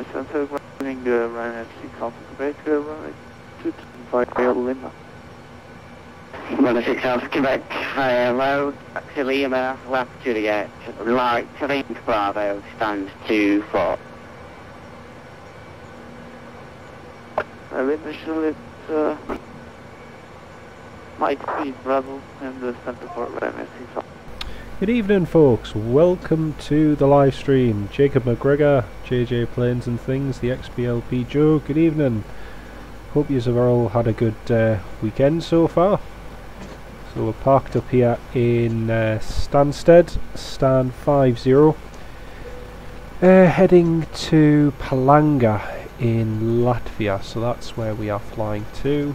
Stansted, running Ryanair 6 Alpha Quebec, running 225 Lima. Running 6 Alpha Quebec, road to Lima, left Juliet, right to Link Bravo, stand 2-4. Lima Juliet, Mike Speed Bravo, and the Center for Ryanair 6 Alpha. Good evening folks, welcome to the live stream. Jacob McGregor, JJ Planes and Things, the XBLP Joe, good evening. Hope you have all had a good weekend so far. So we're parked up here in Stansted, stand 50, heading to Palanga in Latvia, so that's where we are flying to.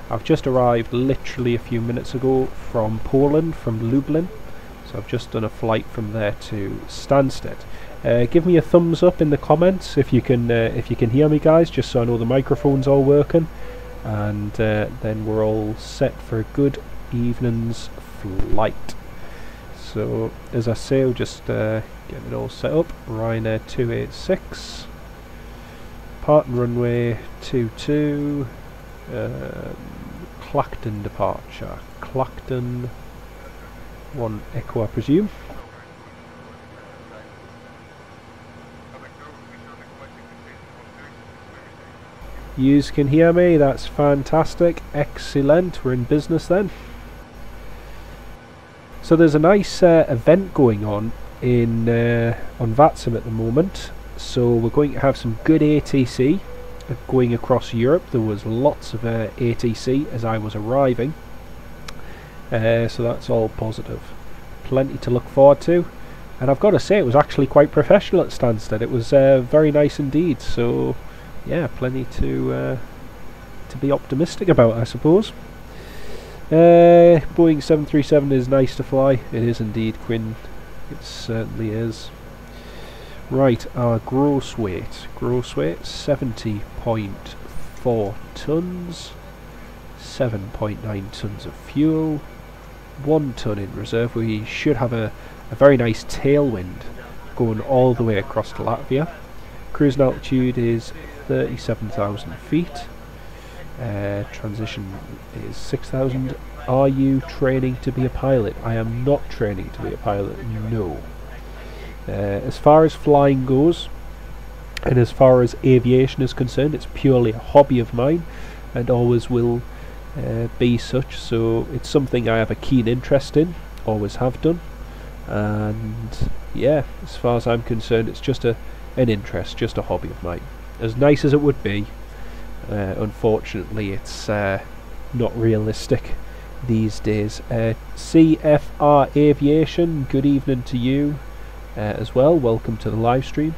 I've just arrived literally a few minutes ago from Poland, from Lublin. So I've just done a flight from there to Stansted. Give me a thumbs up in the comments if you can hear me, guys, just so I know the microphone's all working, and then we're all set for a good evening's flight. So as I say, we'll just get it all set up. Ryanair 286, parting runway 22, Clacton departure. Clacton 1 Echo, I presume. Yous can hear me, that's fantastic, excellent, we're in business then. So there's a nice event going on in on VATSIM at the moment, so we're going to have some good ATC going across Europe. There was lots of ATC as I was arriving. So that's all positive. Plenty to look forward to, and I've got to say it was actually quite professional at Stansted. It was very nice indeed. So yeah, plenty to be optimistic about, I suppose. Boeing 737 is nice to fly. It is indeed, Quinn. It certainly is. Right, our gross weight 70.4 tons. 7.9 tons of fuel, 1 ton in reserve. We should have a very nice tailwind going all the way across to Latvia. Cruising altitude is 37,000 feet. Transition is 6,000. Are you training to be a pilot? I am not training to be a pilot, no. As far as flying goes, and as far as aviation is concerned, it's purely a hobby of mine, and always will be such. So it's something I have a keen interest in, always have done, and yeah, as far as I'm concerned, it's just an interest, just a hobby of mine. As nice as it would be, unfortunately it's not realistic these days. CFR Aviation, good evening to you as well, welcome to the live stream.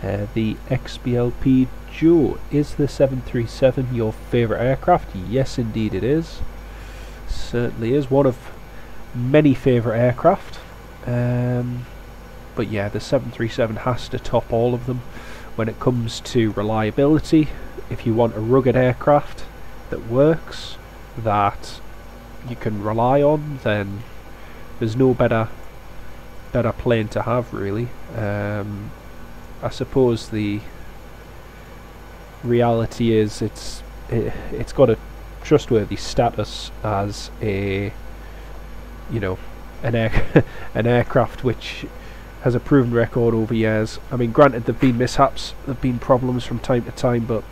The XBLP Joe, is the 737 your favourite aircraft? Yes, indeed it is. Certainly is. One of many favourite aircraft. But yeah, the 737 has to top all of them when it comes to reliability. If you want a rugged aircraft that works, that you can rely on, then there's no better plane to have, really. I suppose the reality is it's got a trustworthy status as a, you know, an aircraft which has a proven record over years. I mean, granted, there've been mishaps, there've been problems from time to time, but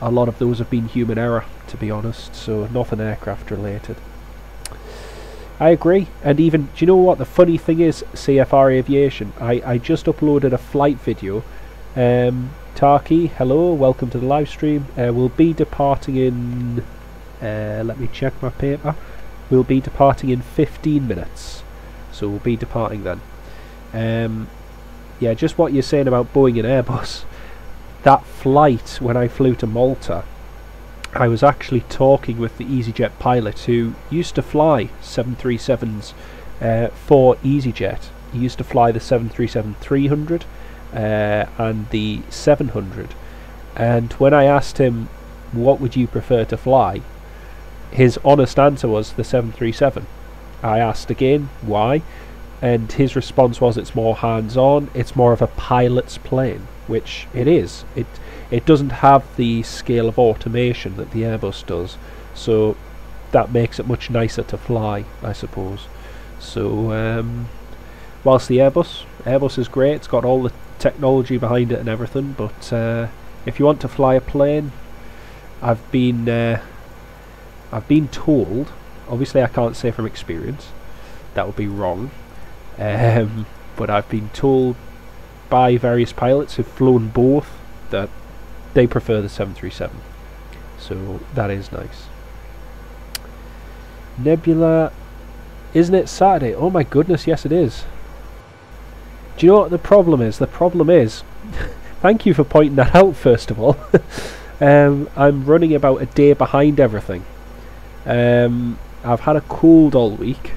a lot of those have been human error, to be honest, so nothing aircraft related. I agree. And even, do you know what the funny thing is, CFR Aviation, I just uploaded a flight video. Tarky, hello, welcome to the live stream. We'll be departing in, let me check my paper, we'll be departing in 15 minutes, so we'll be departing then. Yeah, just what you're saying about Boeing and Airbus, that flight when I flew to Malta, I was actually talking with the EasyJet pilot who used to fly 737s for EasyJet. He used to fly the 737-300 and the 700, and when I asked him what would you prefer to fly, his honest answer was the 737. I asked again why, and his response was it's more hands-on, it's more of a pilot's plane. which it is. It doesn't have the scale of automation that the Airbus does, so that makes it much nicer to fly, I suppose. So whilst the Airbus is great, it's got all the technology behind it and everything, but if you want to fly a plane, I've been told, obviously I can't say from experience, that would be wrong, but I've been told by various pilots who've flown both that they prefer the 737, so that is nice. Nebula, isn't it Saturday? Oh my goodness, yes it is. Do you know what the problem is? The problem is, thank you for pointing that out first of all. I'm running about a day behind everything. I've had a cold all week,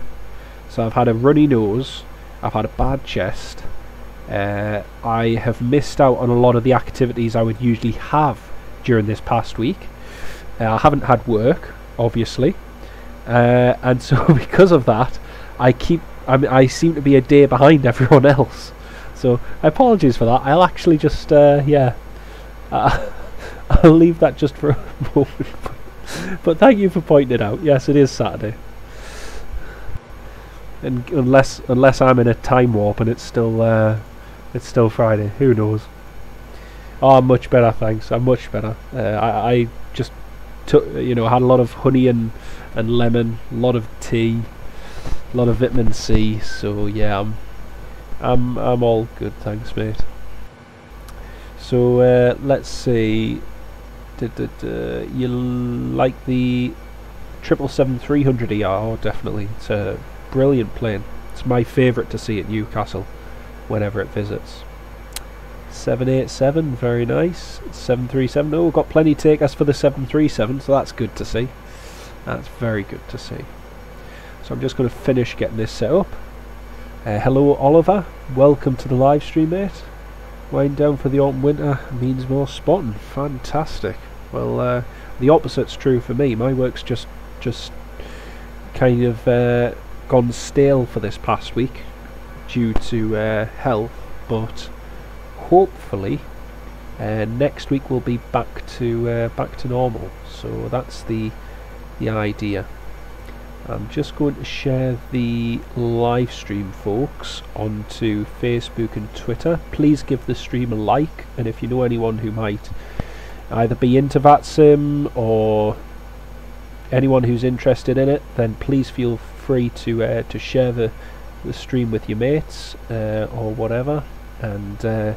so I've had a runny nose, I've had a bad chest, I have missed out on a lot of the activities I would usually have during this past week. I haven't had work, obviously, and so because of that, I seem to be a day behind everyone else. So apologies for that. I'll actually just yeah, I'll leave that just for a moment. But thank you for pointing it out. Yes, it is Saturday. And unless I'm in a time warp and it's still Friday. Who knows? Oh, I'm much better, thanks. I'm much better. I just took, had a lot of honey and lemon, a lot of tea, a lot of vitamin C. So yeah, I'm all good, thanks, mate. So let's see. You like the 777-300ER? Oh, definitely. It's a brilliant plane. It's my favourite to see at Newcastle whenever it visits. 787, very nice. 737, oh, we've got plenty to take us for the 737, so that's good to see. That's very good to see. So I'm just going to finish getting this set up. Hello Oliver, welcome to the live stream, mate. Wind down for the autumn winter means more spotting. Fantastic. Well, the opposite's true for me. My work's just kind of gone stale for this past week due to health, but hopefully next week we'll be back to normal. So that's the idea. I'm just going to share the live stream, folks, onto Facebook and Twitter. Please give the stream a like, and if you know anyone who might either be into VATSIM or anyone who's interested in it, then please feel free to share the stream with your mates or whatever, and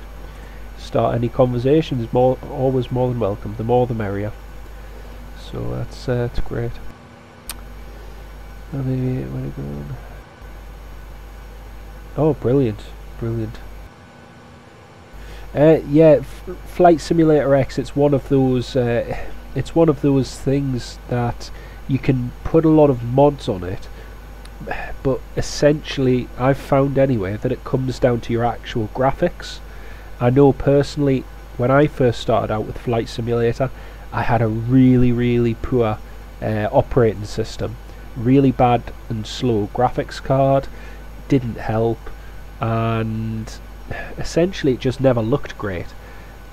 start any conversations. Always more than welcome. The more the merrier. So that's great. Maybe where it going? Oh, brilliant, brilliant. Yeah, Flight Simulator X. It's one of those. It's one of those things that you can put a lot of mods on it, but essentially, I've found anyway that it comes down to your actual graphics. I know personally, when I first started out with Flight Simulator, I had a really poor operating system. Really bad and slow graphics card, didn't help, and essentially it just never looked great.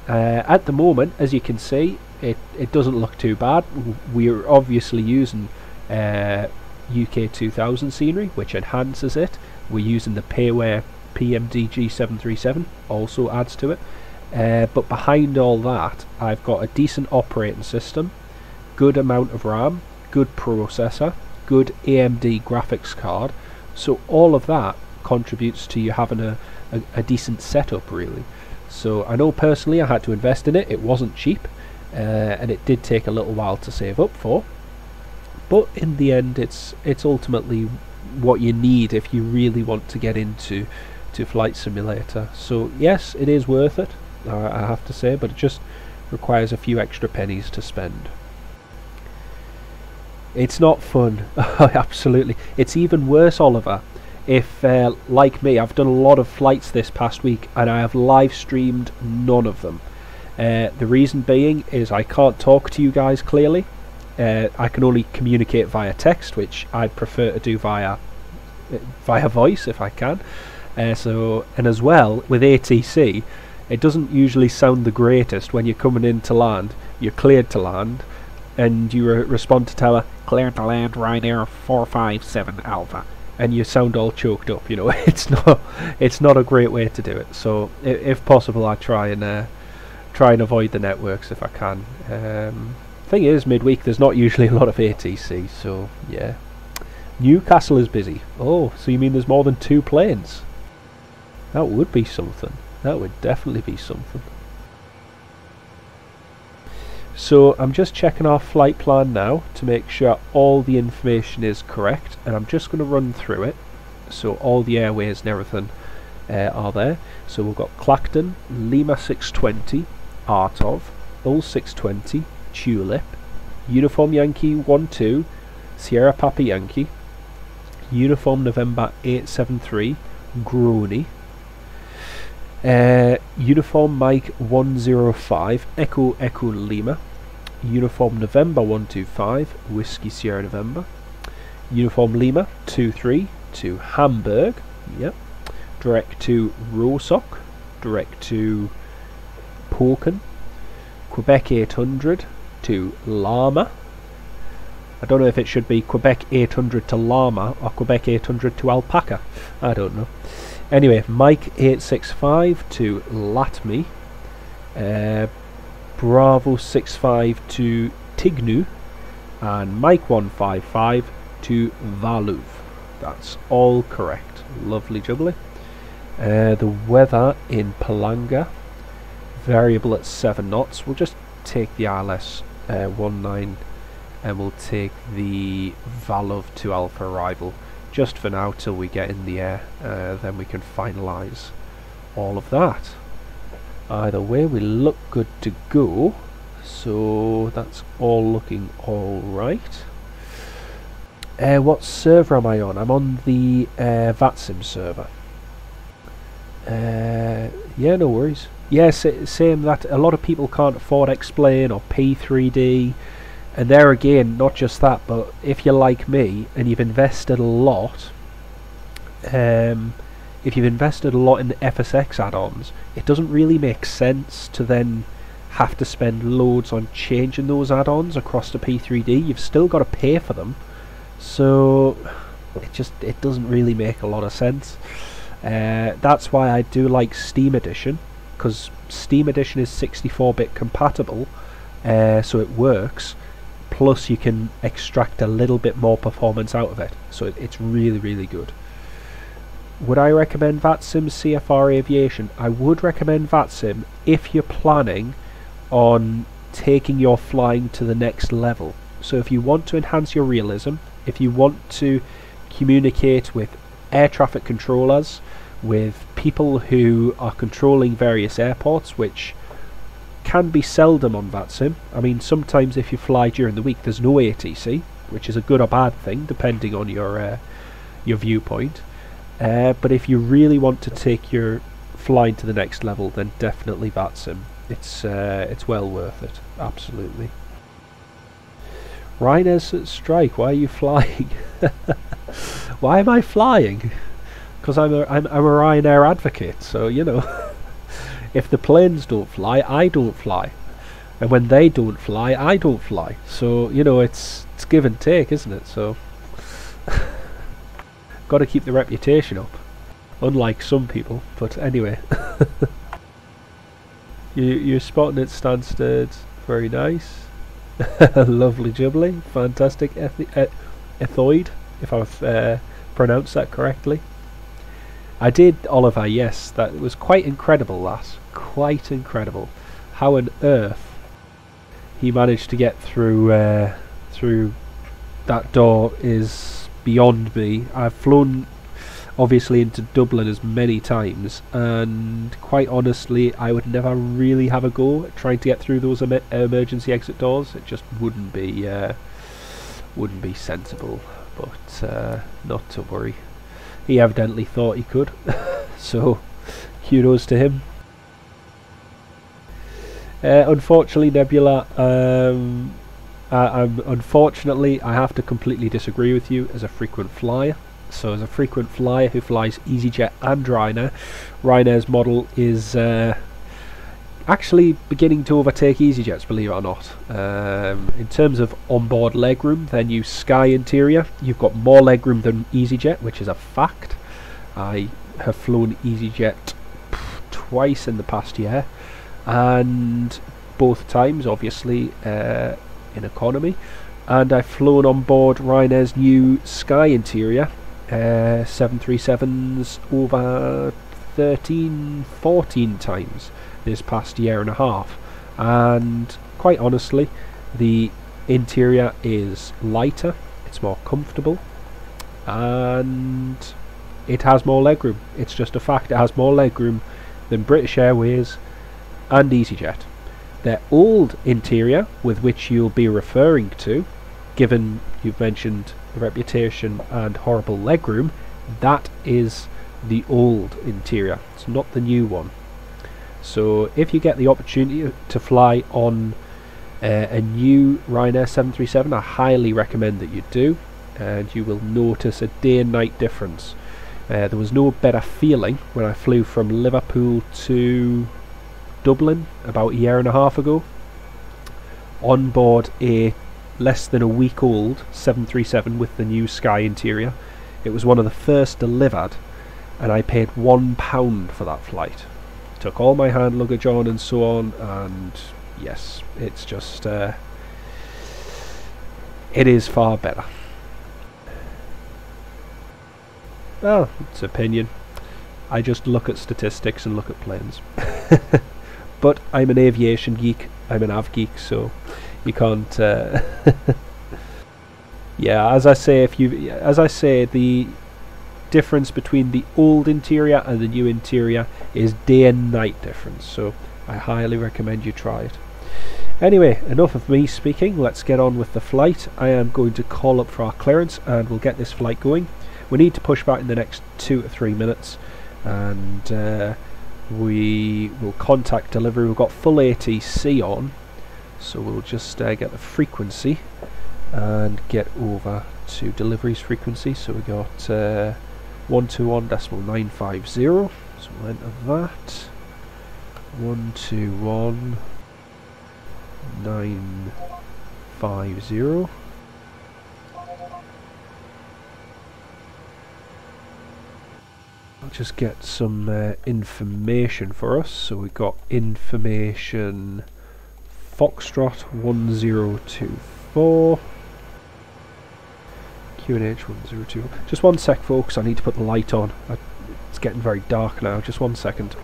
At the moment, as you can see, it doesn't look too bad. We're obviously using UK 2000 scenery, which enhances it. We're using the Payware PMDG 737, also adds to it. But behind all that, I've got a decent operating system, good amount of RAM, good processor, good AMD graphics card, so all of that contributes to you having a decent setup, really. So I know personally I had to invest in it. It wasn't cheap, and it did take a little while to save up for, but in the end it's ultimately what you need if you really want to get into Flight Simulator. So yes, it is worth it, I have to say, but it just requires a few extra pennies to spend. It's not fun. Absolutely. It's even worse, Oliver, if like me, I've done a lot of flights this past week and I have live streamed none of them. The reason being is I can't talk to you guys clearly. I can only communicate via text, which I'd prefer to do via voice if I can. And as well with ATC, it doesn't usually sound the greatest when you're coming in to land, you're cleared to land, and you respond to tower, cleared to land Ryanair 457 Alpha, and you sound all choked up, you know. It's not a great way to do it. So if possible, I try and avoid the networks if I can. Thing is, midweek there's not usually a lot of ATC, so yeah. Newcastle is busy. Oh, so you mean there's more than 2 planes? That would be something. That would definitely be something. So I'm just checking our flight plan now to make sure all the information is correct, and I'm just going to run through it. So all the airways and everything are there. So we've got Clacton, Lima 620, Artov, Hull 620, Tulip, Uniform Yankee 12, Sierra Papa Yankee, Uniform November 873, Grony, Uniform Mike 105, Echo Echo Lima, Uniform November 125, Whiskey Sierra November, Uniform Lima 23 to Hamburg, yep, direct to Rosok, direct to Porken, Quebec 800 to Lama. I don't know if it should be Quebec 800 to Lama or Quebec 800 to Alpaca. I don't know. Anyway, Mike 865 to Latmi, Bravo 65 to Tignu, and Mike 155 to Valuv. That's all correct. Lovely jubbly. The weather in Palanga, variable at 7 knots. We'll just take the ILS 19 and we'll take the Valuv to Alpha arrival just for now till we get in the air. Then we can finalise all of that. Either way, we look good to go, so that's all looking alright. What server am I on? I'm on the VATSIM server. Yeah, no worries. Yes, same that a lot of people can't afford Explain or P3D, and there again, not just that, but if you're like me and you've invested a lot, if you've invested a lot in the FSX add-ons, it doesn't really make sense to then have to spend loads on changing those add-ons across to P3D. You've still got to pay for them, so it doesn't really make a lot of sense. That's why I do like Steam Edition, because Steam Edition is 64-bit compatible, so it works, plus you can extract a little bit more performance out of it, so it's really, really good. Would I recommend VATSIM CFR Aviation? I would recommend VATSIM if you're planning on taking your flying to the next level. So if you want to enhance your realism, if you want to communicate with air traffic controllers, with people who are controlling various airports, which can be seldom on VATSIM. I mean, sometimes if you fly during the week there's no ATC, which is a good or bad thing depending on your viewpoint. But if you really want to take your flying to the next level, then definitely VATSIM. It's well worth it, absolutely. Ryanair's strike. Why are you flying? Why am I flying? Because I'm a Ryanair advocate. So you know, if the planes don't fly, I don't fly, and when they don't fly, I don't fly. So you know, it's give and take, isn't it? So. Got to keep the reputation up, unlike some people. But anyway, you're spotting at Stansted. Very nice. Lovely jubbly, fantastic ethoid, if I've pronounced that correctly. I did, Oliver, yes, that was quite incredible, that. Quite incredible. How on earth he managed to get through through that door is beyond me. I've flown obviously into Dublin as many times, and quite honestly I would never really have a go at trying to get through those emergency exit doors. It just wouldn't be sensible, but not to worry. He evidently thought he could. So kudos to him. Unfortunately, Nebula, unfortunately, I have to completely disagree with you as a frequent flyer. So as a frequent flyer who flies EasyJet and Ryanair, Ryanair's model is actually beginning to overtake EasyJets, believe it or not. In terms of onboard legroom, their new Sky interior, you've got more legroom than EasyJet, which is a fact. I have flown EasyJet twice in the past year, and both times obviously in economy, and I've flown on board Ryanair's new Sky interior 737s over 13-14 times this past year and a half, and quite honestly the interior is lighter, it's more comfortable, and it has more legroom. It's just a fact, it has more legroom than British Airways and EasyJet. Their old interior, with which you'll be referring to, given you've mentioned the reputation and horrible legroom, that is the old interior, it's not the new one. So if you get the opportunity to fly on a new Ryanair 737, I highly recommend that you do, and you will notice a day and night difference. There was no better feeling when I flew from Liverpool to Dublin about a year and a half ago on board a less than a week old 737 with the new Sky interior. It was one of the first delivered, and I paid £1 for that flight. Took all my hand luggage on and so on, and yes, it's just it is far better. Well, it's opinion. I just look at statistics and look at planes. But I'm an aviation geek, I'm an av geek, so you can't yeah, as I say, the difference between the old interior and the new interior is day and night difference, so I highly recommend you try it. Anyway, enough of me speaking, let's get on with the flight. I am going to call up for our clearance and we'll get this flight going. We need to push back in the next 2 to 3 minutes, and we will contact delivery. We've got full ATC on, so we'll just get the frequency and get over to delivery's frequency. So we got 121.950, so we'll enter that. 121.950. I'll just get some information for us. So we've got information Foxtrot 1024, QNH 102. Just one sec, folks, I need to put the light on. It's getting very dark now, just 1 second.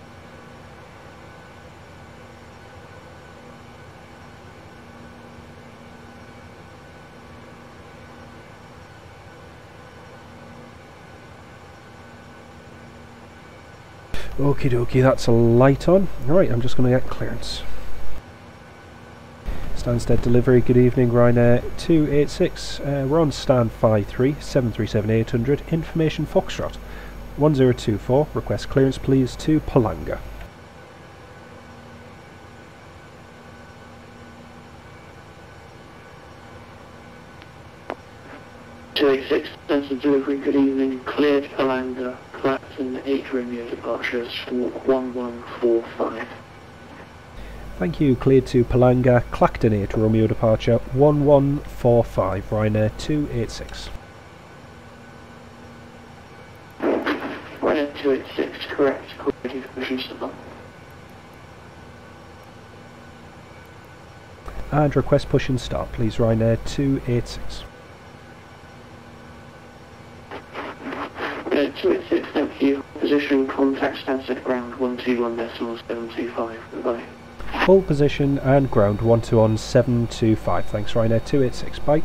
Okie dokie, that's a light on. Right, I'm just going to get clearance. Stansted delivery, good evening, Ryanair 286. We're on stand 53, 737-800, information Foxtrot 1024. Request clearance please to Palanga. Stansted delivery, good evening, cleared Palanga, Clapton 8 Romeo departures for 1145. Thank you, cleared to Palanga, Clacton 8 Romeo departure 1145, Ryanair 286. Ryanair 286, correct, ready for pushing start. And request push and start please, Ryanair 286. 286, thank you. Position contact Stansted ground 121.725. Goodbye. Full position and ground 121.725. Thanks, Ryanair 286. Bye.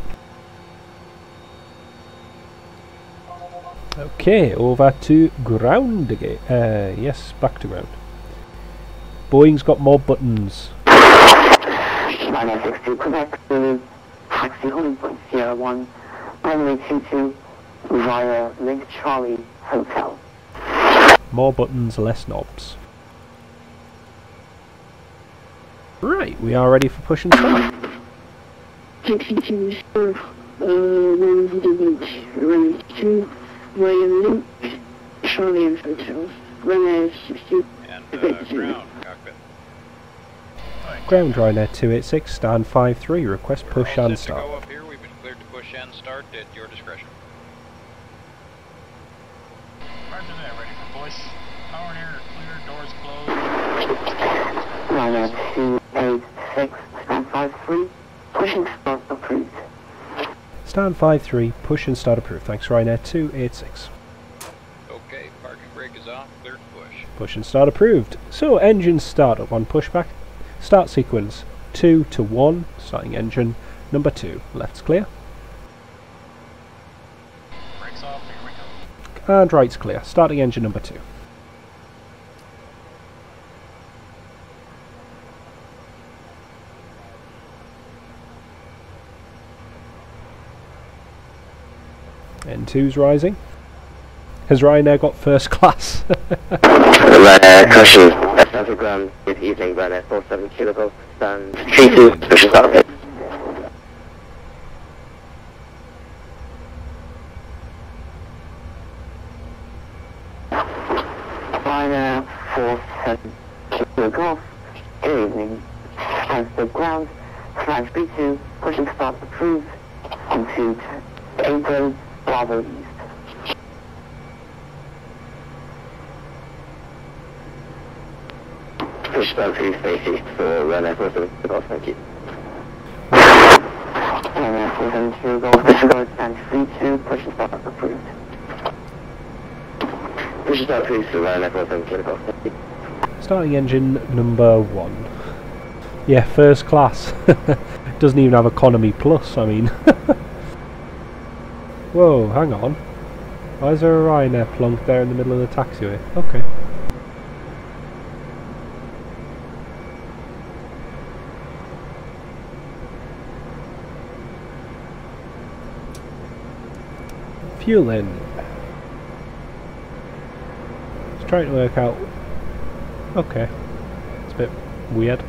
Okay, over to ground again. Yes, back to ground. Boeing's got more buttons. Ryanair 62, connect to taxi on point 01, runway 22 via Link Charlie Hotel. More buttons, less knobs. Right, we are ready for push and start. 62, sir. Runway 2 via Link Charlie Hotel. Runway 62. And ground, cockpit. Ground Ryanair 286, stand 5-3, request push and start. Go up here. We've been cleared to push and start at your discretion. Roger that, ready for push. Power and air clear, doors closed. Ryanair 286, stand 5-3, push and start approved. Stand 5-3, push and start approved. Thanks Ryanair 286. Okay, parking brake is off. Clear to push. Push and start approved. So engine startup on pushback. Start sequence 2 to 1. Starting engine number 2. Left's clear. Brakes off, here we go. And right's clear. Starting engine number 2. N2's rising. Has Ryanair got first class? Ryanair caution, that's ground, good evening, Ryanair 47 kilo, stand 3-2, push and start approved. Ryanair 47 kilo golf, good evening, Stansted ground, flag B2, push and start approved, into April, Bravo East. Push start through spaces for Ryanair 47 kilo golf, thank you. Ryanair 47 kilo golf, push and start stand 3-2, push and start approved. Push and start approved for Ryanair 47 kilo golf, thank you. Starting engine number 1. Yeah, first class. Doesn't even have economy plus, I mean. Whoa, hang on. Why is there a Ryanair plunked there in the middle of the taxiway? Okay. Fuel in. Just trying to work out. Okay. It's a bit weird.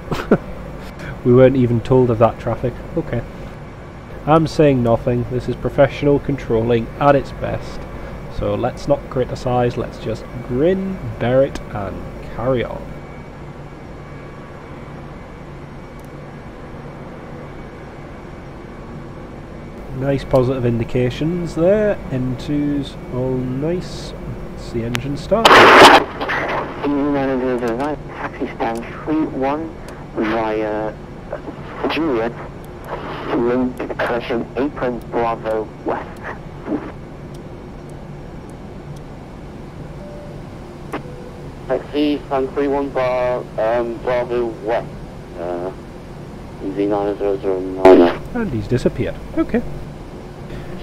We weren't even told of that traffic. Okay. I'm saying nothing. This is professional controlling at its best. So let's not criticise, let's just grin, bear it and carry on. Nice positive indications there. N2's all nice. Let's the engine start. Taxi stand 3-1 via Juliet. Link correction apron Bravo West. Taxi stand 3-1 Bravo West. Z9009. And he's disappeared. Okay.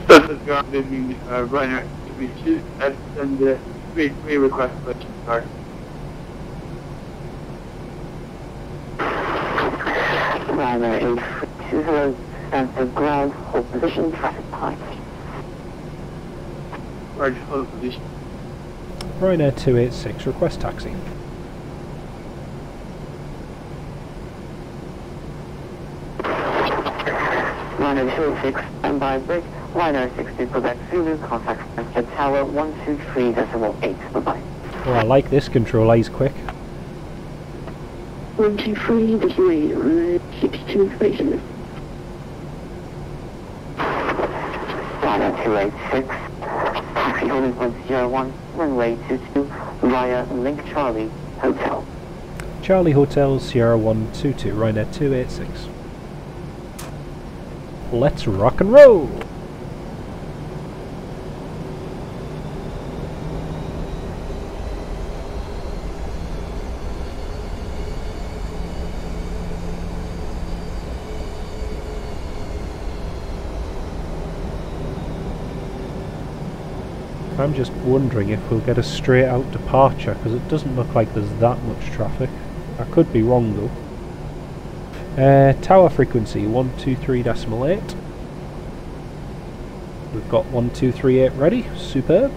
Stansted ground in Ryanair to be shoot and we request push and start. Ryanair 820 Stansted ground, hold position, traffic pipe. Roger, hold position. Ryanair 286, request taxi. Ryanair 286, standby break. Ryanair 60, Quebec Zulu, contact Stansted Tower 123.8. Bye-bye. Oh, I like this control, eyes quick. 123, this way, Ryanair 62, facing. Ryanair 286, taxi holding 101, runway 22, via Link Charlie Hotel. Charlie Hotel, Sierra 122, Ryanair 286. Let's rock and roll! I'm just wondering if we'll get a straight out departure, because it doesn't look like there's that much traffic. I could be wrong though. Tower frequency 123.8. We've got 1238 ready. Superb.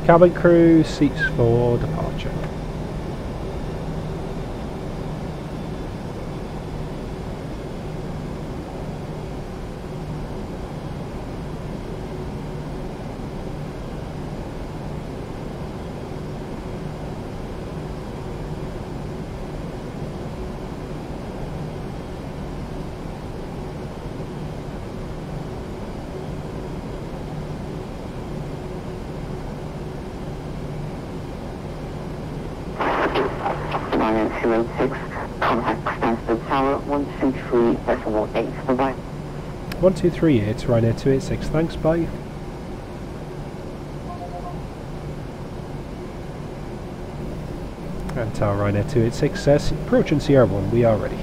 cabin crew, seats for departure. Ryanair 286, contact Stansted Tower 123.8, bye-bye. 1238, Ryanair 286, thanks, bye. And Tower Ryanair 286 says, approaching Sierra 1, we are ready.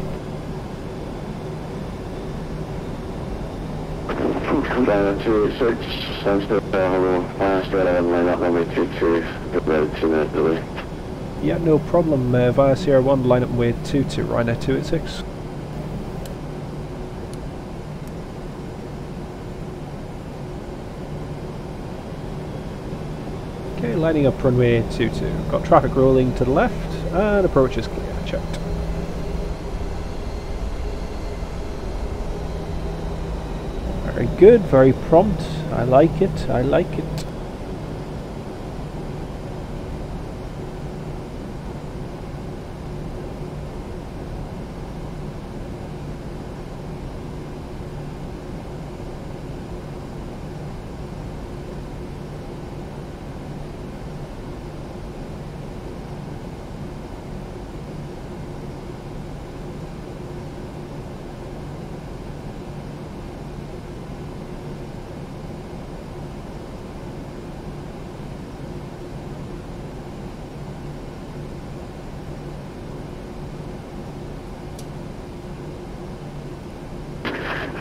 Ryanair 286, Stansted Tower, straight ahead, line up runway 22, get ready to minute delay. Yeah, no problem. Via Sierra 1, line up with 22, Ryanair 286. Okay, lining up runway 22. Got traffic rolling to the left, and approach is clear. Checked. Very good, very prompt. I like it, I like it.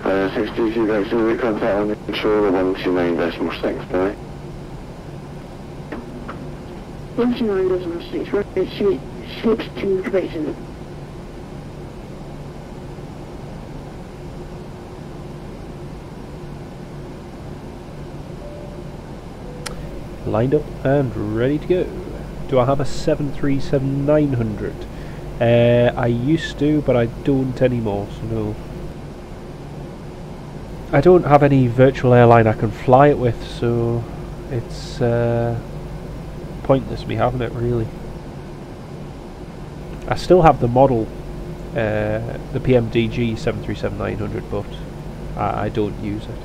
Ryanair 62, guys, so we contact on the controller 129.6, bye. 129.6, runway 62, Quebec. Lined up and ready to go. Do I have a 737-900? I used to, but I don't anymore, so no. I don't have any virtual airline I can fly it with, so it's pointless me having it, really. I still have the model, the PMDG 737-900, but I don't use it.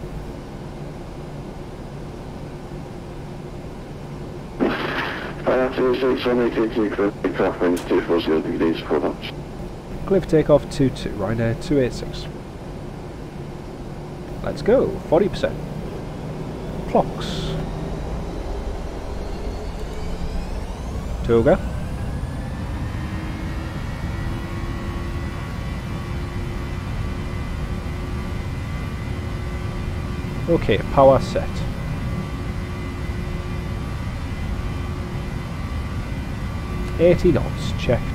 Ryanair 286, runway 22, clear takeoff, winds 240 degrees, 4 knots. Clear for takeoff 22, Ryanair 286. Let's go, 40%. Clocks. Toga. Okay, power set. $80 knots, checked.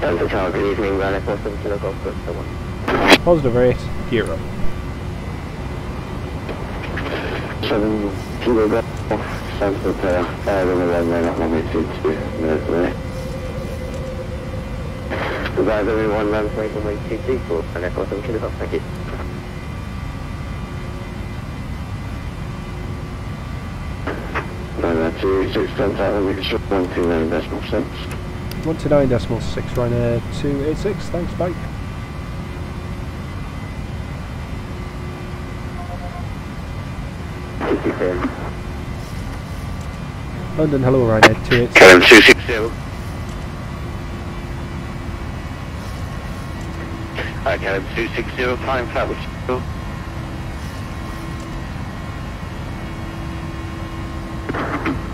Delta Tower, good evening, Ryanair 47 Golf Group 1. Positive rate, gear up. 7 kilo Golf, Stansted Tower, runway 1, line up runway 22, minutes away. Goodbye, everyone, land flight runway 22 for Ryanair 47 Golf, thank you. Ryanair 286, contact on the control 129.6. 129.6, Ryanair 286, thanks, bye. London, hello, Ryanair 286. KLM 260. KLM 260, flying flat with you.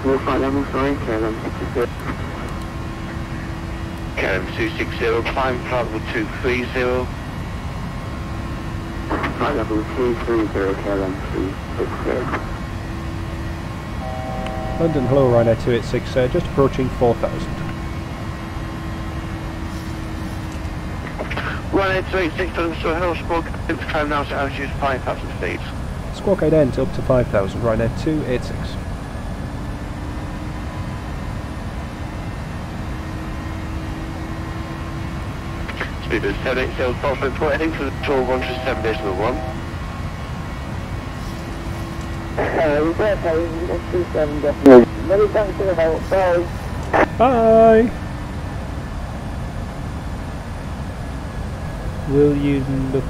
Full flight level, sorry, KLM 260. KLM 260, climb flight level 230. Flight level 230, KLM 260. London, hello, Ryanair 286, just approaching 4,000. Ryanair 286, so hello, Squawk, climb now to altitude 5,000 feet. Squawk ident up to 5,000, Ryanair 286. Speed is 780, Falcon, heading for the control 137.1. Many thanks for the help. Bye. Bye! Will you look...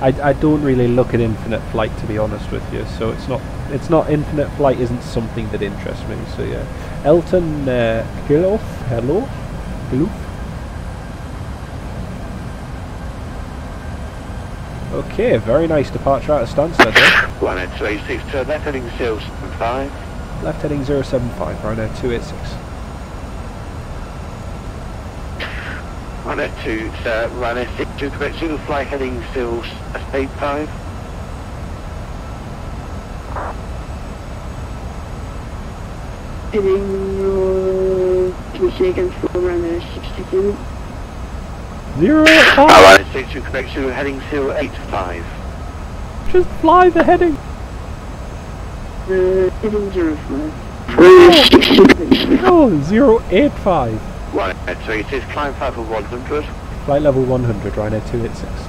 I don't really look at infinite flight, to be honest with you, so it's not infinite flight isn't something that interests me, so yeah. Elton Kilof, hello? Okay, very nice departure out of Stansted there. Ryanair 286, turn left heading 075. Left heading 075, Ryanair 286. Ryanair 2, Ryanair 62, correct, single fly heading 085. Heading, can you say again for Ryanair 62? 085! Ryanair 62, correct, heading 085. Just fly the heading! Heading 05. Oh, 085! Ryanair 286, climb 5 for 100. Flight level 100, Ryanair 286.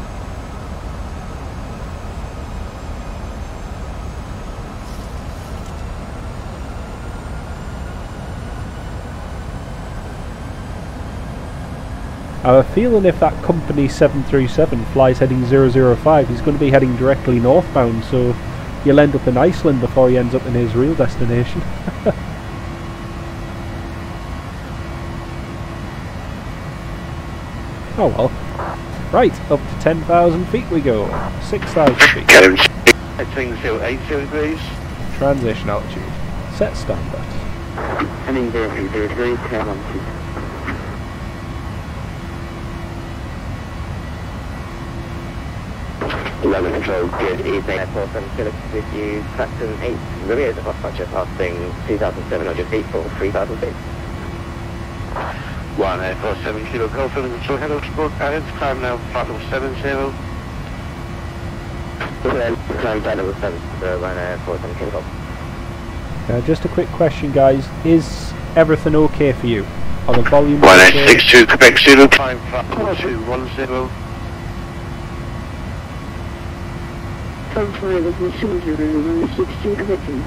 I have a feeling if that company 737 flies heading 005, he's going to be heading directly northbound, so he'll end up in Iceland before he ends up in his real destination. Oh well. Right, up to 10,000 feet we go. 6,000 feet. Heading 080 degrees. Transition altitude. Set standard. Heading 030, turn on to 11 control, good evening. Airport 7 with you, Clacton 8, rear departure passing 2,700 feet for 3,000 feet. 147 kilo Golf and control, hello Squawk, Islands, climb now, flight level 70. Climb flight level 70, Ryanair 47 kilo Golf. Just a quick question, guys. Is everything okay for you? Are the volumes Ryanair okay? 62, Quebec Zulu, climb flight level 210. Come for the passenger, Ryanair 62 connecting.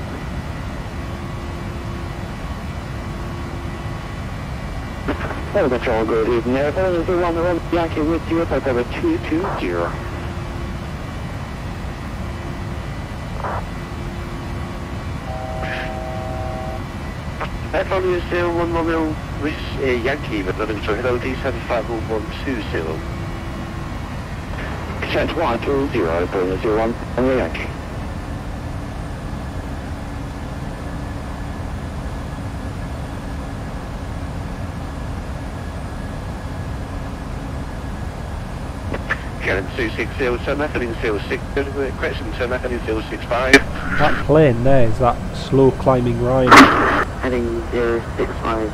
Hello control, good evening. Airport is on the road, Yankee with you, flight level 220. Airport is 010 with Yankee, but not control, hello D75120. Set 120, airport 01 on the Yankee. Karen 260, turn left heading 06, correction, turn left heading 065. That plane there is that slow climbing Ryan. Heading 065,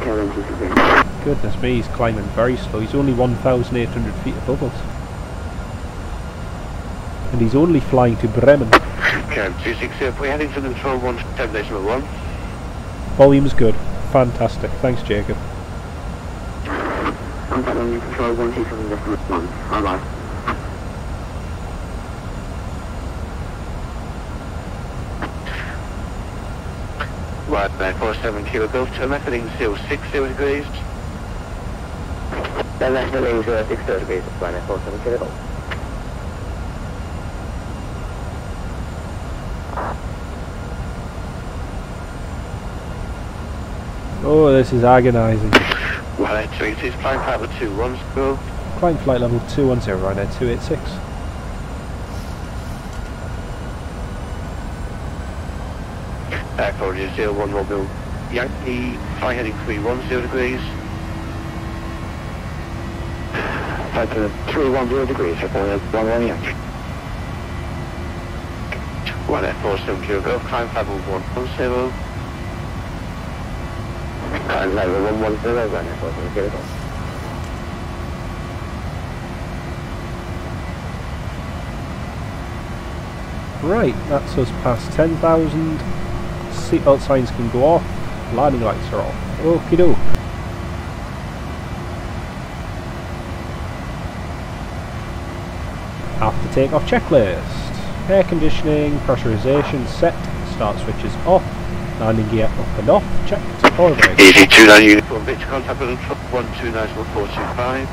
Karen 260. Goodness me, he's climbing very slow. He's only 1,800 feet above us. And he's only flying to Bremen. Karen 260, we're heading to control 110.1. Volume's good. Fantastic. Thanks, Jacob. I'm following control 127.1. Bye-bye. Right, 947 kilo Golf, turn left heading 060 degrees. Then left heading 060 degrees, flying 947 kilo Golf. Oh, this is agonising. Ryanair 286, climb flight level 210. Climb flight level 210, Ryanair 286. Airport is 010 Yankee, fly heading 310 degrees. Flight to 310 degrees, airport 11 Yankee. Ryanair 47 kilo Golf, climb flight level 110. Climb level 110, Ryanair 47 Kilo. Right, that's us past 10,000. Seatbelt signs can go off. Landing lights are off. Okie doke. After takeoff checklist. Air conditioning, pressurization set. Start switches off. Landing gear up and off. Checked. All right. Easy 29 uniform, bitch contact with 129.425.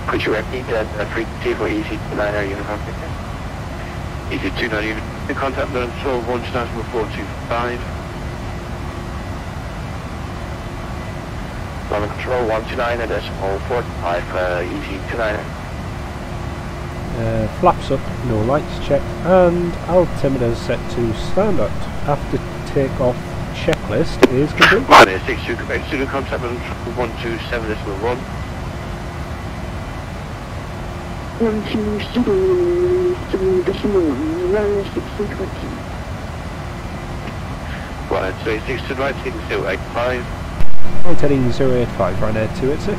Could you repeat that frequency for Easy 29 uniform? Easy 29 unit, contact with 129.425. London Control 129.45, Easy 29. Flaps up, no lights checked, and altimeter set to standard. After takeoff checklist is complete. Ryanair 62 Quebec, student contact with 127.1. 127.1, Ryanair 6220. Ryanair 26 to right, heading 085. Right heading 085, Ryanair 286.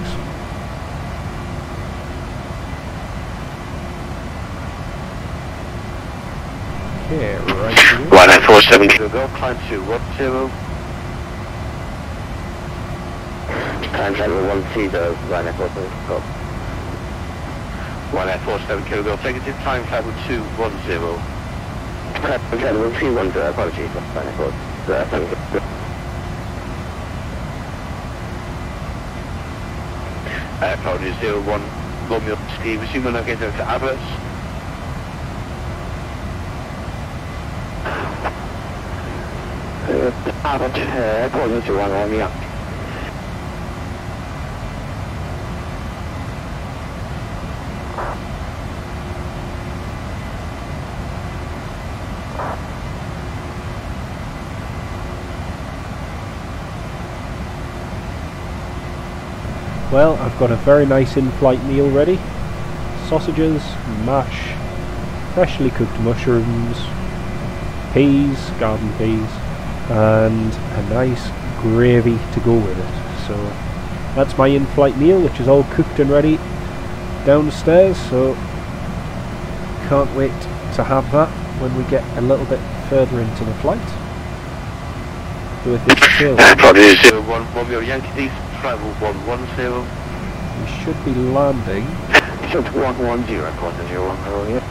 Okay, right here. Ryanair 47 Kilo Golf, climb to 10. Climb level 130, Ryanair 47 Kilo. Ryanair 47 Kilo Golf, negative, climb level 210. Climb level 210, apologies, Ryanair 47 Kilo. Apologies, 01 Romeo Ski, resume now get over to Abbas. Abbott, according to 1 Romeo. Well, I've got a very nice in-flight meal ready. Sausages, mash, freshly cooked mushrooms, peas, garden peas, and a nice gravy to go with it. So that's my in-flight meal, which is all cooked and ready downstairs, so can't wait to have that when we get a little bit further into the flight. With this tail. Apologies, 01 Romeo Yankee, travel 110. We should be landing Should 110, according to 1 Romeo.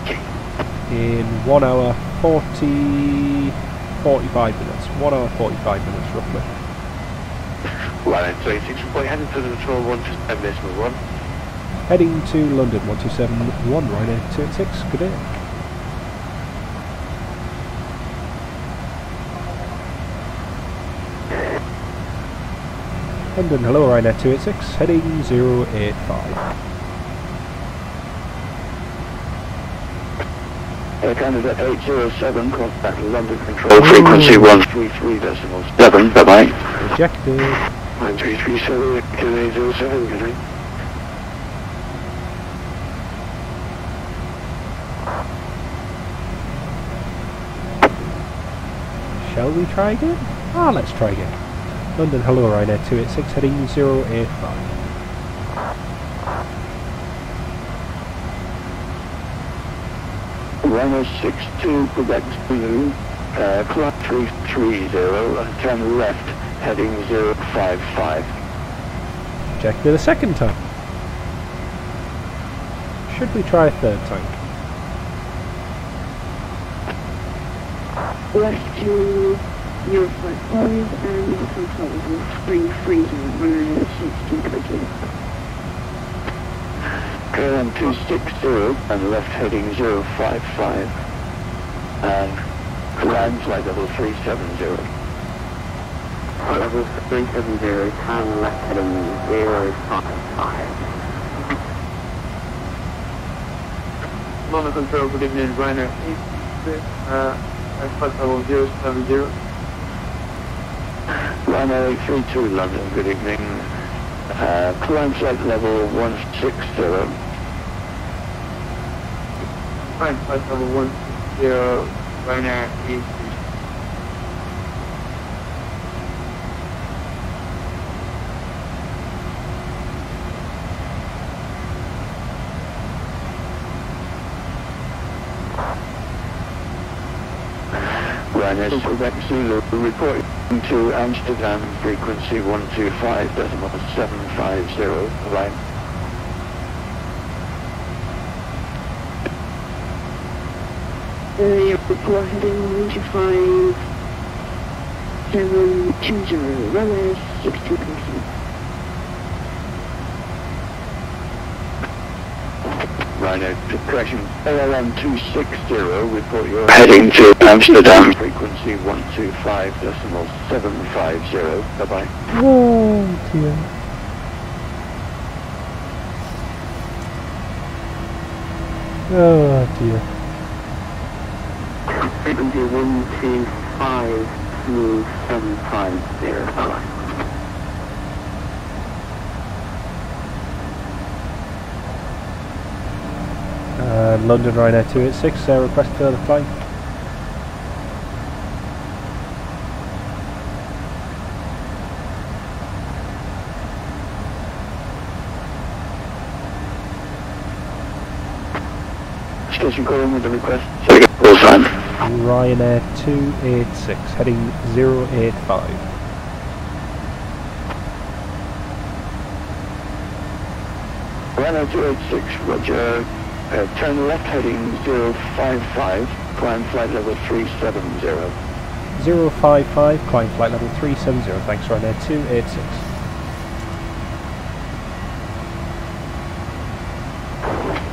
in 1 hour 45 minutes. 1 hour 45 minutes roughly. Ryanair 26, report heading to the control 127.1. Heading to London 1271, Ryanair 286, good day. London, hello Ryanair 286, heading 085. Air Canada 807, contact London Control, frequency 133.7, bye-bye. Rejected. 9337, Canada 07, good night. Shall we try again? Ah, let's try again. London, hello Ryanair 286, heading 085. Ryanair 62, Quebec Blue, clock 330, and turn left, heading 055. Rejected a second time. Should we try a third time? Left to 055 and control 330, Ryanair 6220. KLM 260 and left heading 055 and climb flight level 370. Level 370, turn left heading 055. London Control, good evening, Ryanair 86, flight level 070. Ryanair 832 London, good evening. Climb flight level 160. Flight level 160, Ryanair 86. Ryanair Quebec Zulu reporting to Amsterdam, frequency 125.750, line. Report heading 125.720, Ryanair 62%. Ryanair, correction, ALM 260, report your heading to Amsterdam, frequency 125.750, bye-bye. Oh dear. Oh dear. Frequency 125.750, bye-bye. London Ryanair 286, request further flight. Station calling with the request. Sorry, call sign. Ryanair 286, heading 085. Ryanair 286, roger. Turn left heading 055, climb flight level 370. 055, climb flight level 370, thanks Ryanair 286.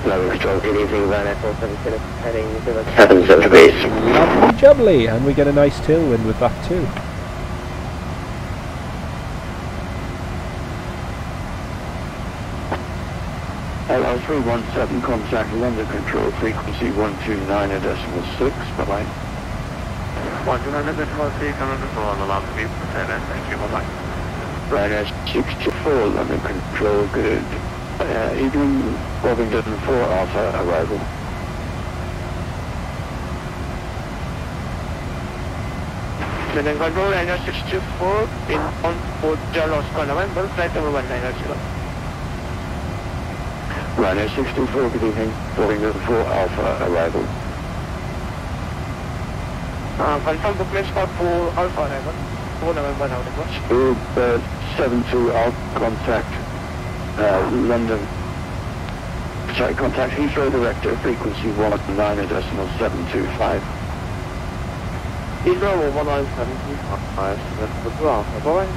Level control, good evening, Ryanair 476, heading 070 degrees. Lovely jubbly, and we get a nice tailwind with that too. LR 317, contact London control, frequency 129.6, bye-bye. 129.6, London control, on the last 3%, thank you, bye-bye. Ryanair 64, London control, good evening, Bovington 4 Alpha, arrival. London control, Ryanair 64, in on board Oscar November, flight number 1990. Ryanair 64, good evening, Bovington 4 Alpha, arrival. Confirm the place for 4 Alpha arrival, 4 November now, request. 72 Alpha, contact London, sorry, contact Heathrow Director, frequency 109.725. Heathrow 109.725, that's the 2 Alpha, bye-bye.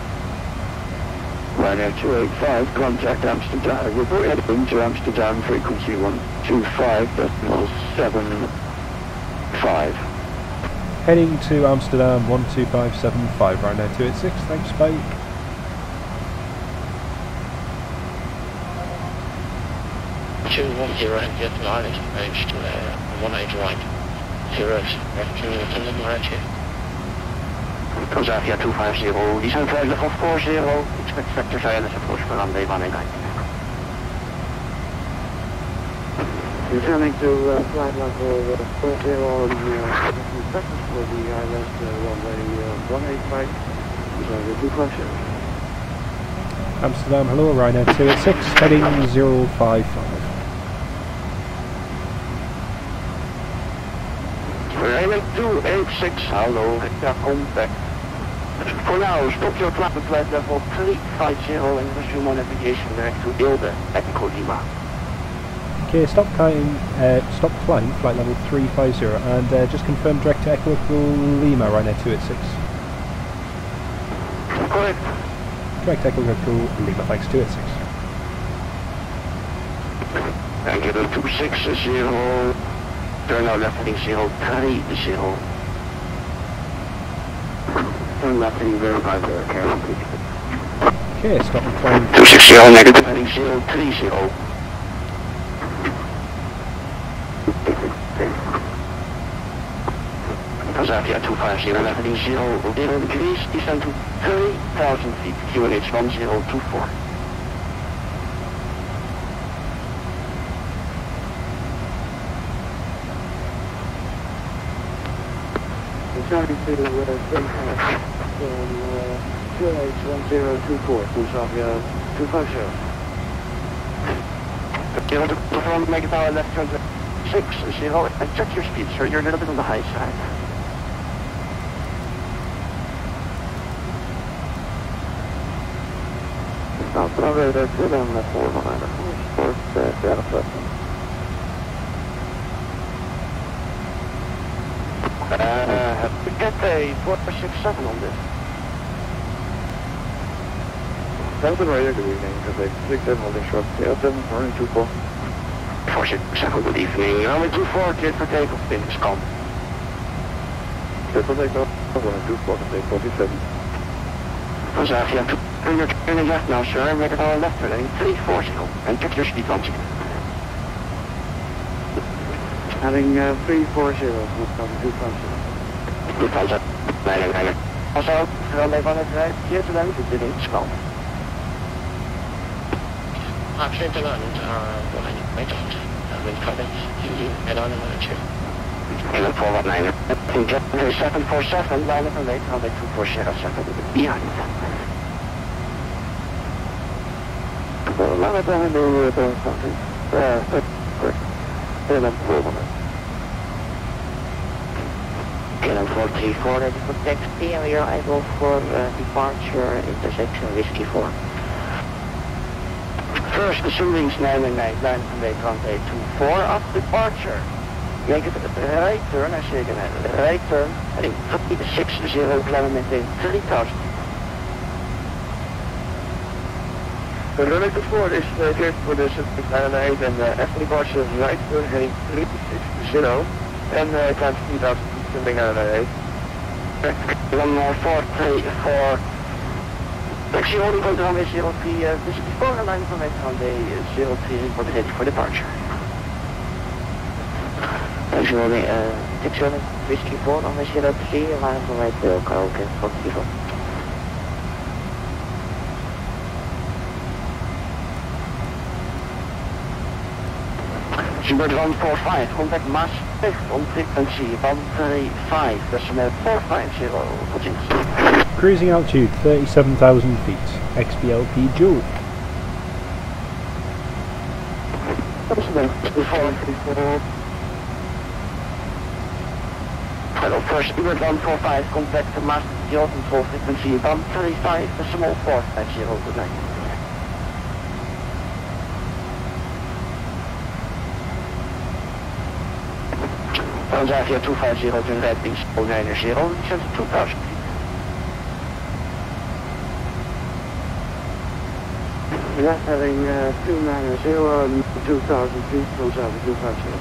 Ryanair 285, contact Amsterdam, report heading to Amsterdam, frequency 125.75. Heading to Amsterdam 12575, Ryanair 286, thanks, bye. Two 10 and get to Ireland, range to 18 right. 0, attendant right here. Comes out here 250, descent flight level 40, expect sector silence approach for runway 19. Returning to flight level 40 on sectors for the ILS runway 185, so the 2 questions. Amsterdam, hello, Ryanair 286, heading 055. Ryanair 286, hello, contact. For now, stop your traffic flight level 350 and resume on navigation direct to Ilde, Echo Lima. Okay, stop flying flight level 350 and just confirm direct to Echo Lima, Ryanair 286. Correct. Direct Echo Lima, thanks, 286. Thank you, 260, turn out left heading 030. Turn left heading 050, careful please. Okay, stop and climb. 260, negative heading 030. Kazapia 250, left heading 0 degrees, descend to 30,000 feet, QNH 1024. Returning to Stansted from QNH 1024, Kazapia 250. Perform make power left turn to 60, and check your speed, sir, you're a little bit on the high side. South runway 32 and 419 for Seattle Flight. We get a 467 on this. Stansted Radio, good evening. Because a 67 holding short, Seattle 7, running 24. 467, good evening. Runway 24, cleared for takeoff, finish, come. Cleared for takeoff, runway 24, take 47. Vanzavia, turning left now, sir, and make it on left turning 340, and check your speed function. Having 340, good function. Good function. Nee. Also, runway van het rijdt, hier te lang, dit is schoon. I'm sent to London, what I need to make head on another chair. And then 419. Jet 747, line up and late, runway 2407, behind. Line up and do something. And then 400. KLM 434, ready for taxi, and we are able for departure, intersection Whiskey 4. First, assuming 99, line from late, runway 24, up departure. Make it a right turn, I say again, a right turn, heading 660, climb maintain 3000. The runway 24 is cleared for the 798 and after departure right turn, heading 360, and climb 3000, something 998. 1434. Taxi holding for the runway 03, this is before the line from runway 03, report ready for departure. Taxi holding, taxi holding, Whiskey 4, runway 03, line from right to Karaoke, 44. Bird 145, contact Maastricht on frequency 135, decimal 450, continuous. Cruising altitude 37,000 feet, XBLP Joe. Hello, first Bird 145, contact Maastricht control frequency 135, decimal 450, good night. Transavia 250 to Rating 090, descent to 2000 feet. Yeah, having 290 and 2000 feet, Transavia 250.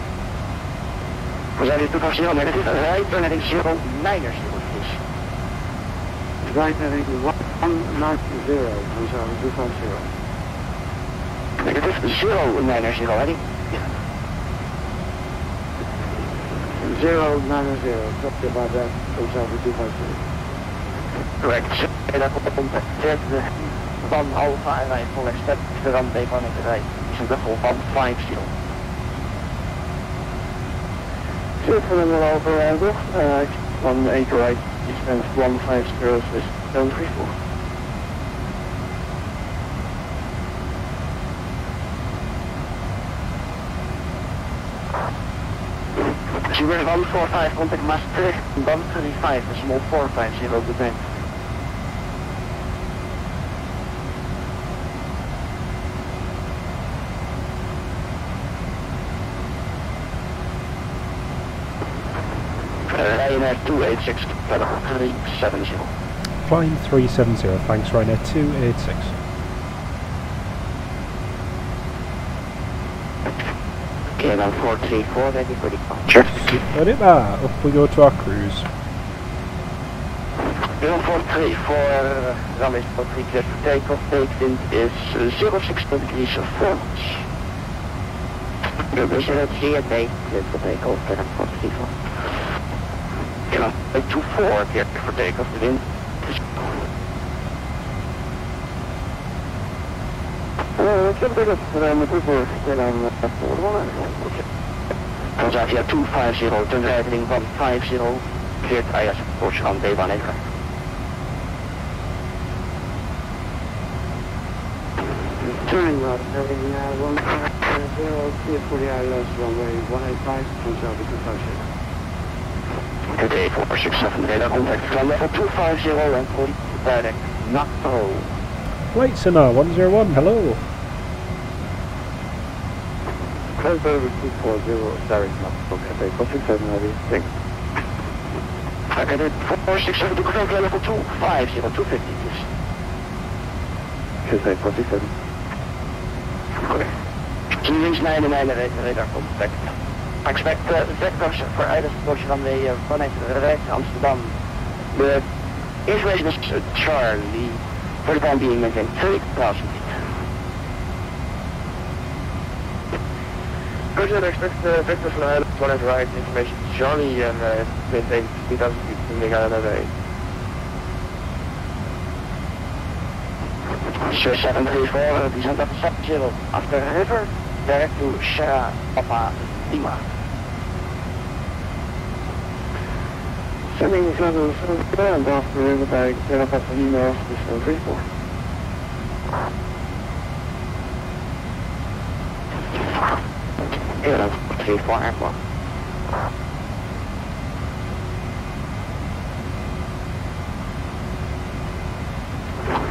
Transavia 250, negative, right turn heading 090, please. Right heading 190, Transavia 250. Negative, 090, heading. 090, talked about that, Transavia 250. Correct. Dat contact jet 1 Alpha en wij volgen step de runway van het rij. Is een buffel van 50. Zit van een over van 8 right, distance 150 is 734. Bird 145, contact Maastricht 135, decimal 450, good night. Ryanair 286, 370. Climb 370, thanks Ryanair 286. KLM 434, ready for departure. Up we go to our cruise. KLM 434, runway 43 cleared for takeoff, takewind is 060 degrees of France. Runway 03 at bay, cleared for takeoff, KLM 434. KLM 24 cleared for takeoff, the wind is... Transavia 250, turn right heading 150, cleared IS approach on day 1 anchor. Turning right, heading 150, clear for the ILS runway 185, Transavia 250. Today 467 radar contact from level 250 and fully direct, not throw. Flight Sonar 101, hello. Close over 240, sorry, not okay, 467 heavy, thanks. I got it 467 to confirm level 250, 250, please. Should say 467. Okay. Links 99 radar contact. I expect vectors for either portion on the vanuit Amsterdam. The information is Charlie, for the time being maintained 30,000 feet. Roger, I expect vectors from the vanuit right information Charlie and maintain 3,000 feet in the Ryanair. Sure, 734, descent of 70 after river, direct to Sierra Papa Lima. Sending level 74 and after river direct Sierra Papa Lima, this 134. Yeah, 34 airport.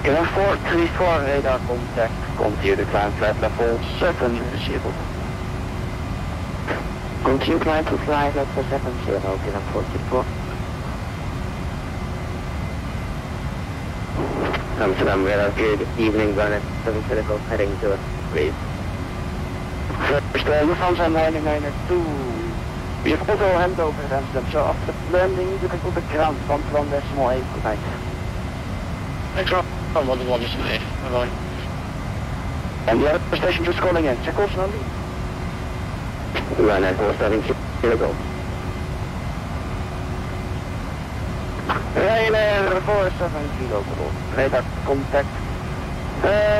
Killer 434 radar contact, continue to climb flight level 7 0. Continue climb to flight level 7 0, Killer 434. Amsterdam radar, good evening, Vanuit 7 Critical, heading to a breeze. First, Lufthansa 992. We have also handover at Amsterdam, so after landing you can put the ground from decimal 8 tonight. Thanks, Rob. I'm on the one yesterday. Bye-bye. And the other station just calling in. Check also on me. Ryanair 470, here we go. Ryanair 470 local. Radar contact.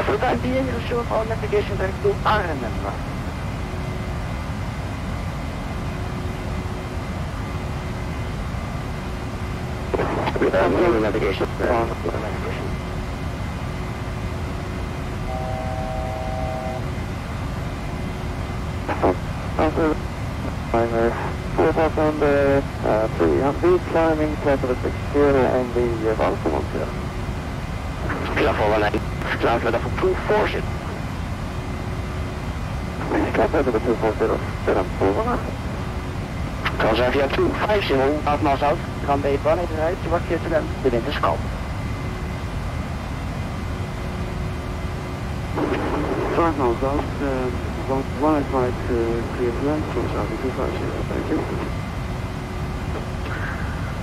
For the time being, resume our navigation direct to Arnhem. Navigation. On the 300 climbing flight of the 60 and the Valsa 10. Level 1, climb level 240. Climb level 240, set up for 1. Cause via 250, 12 miles out, gaan bij vanuit eruit, je wordt hier te gaan, de wind is kalm. 5 miles out, one advice clear of land, close out to 250, thank you.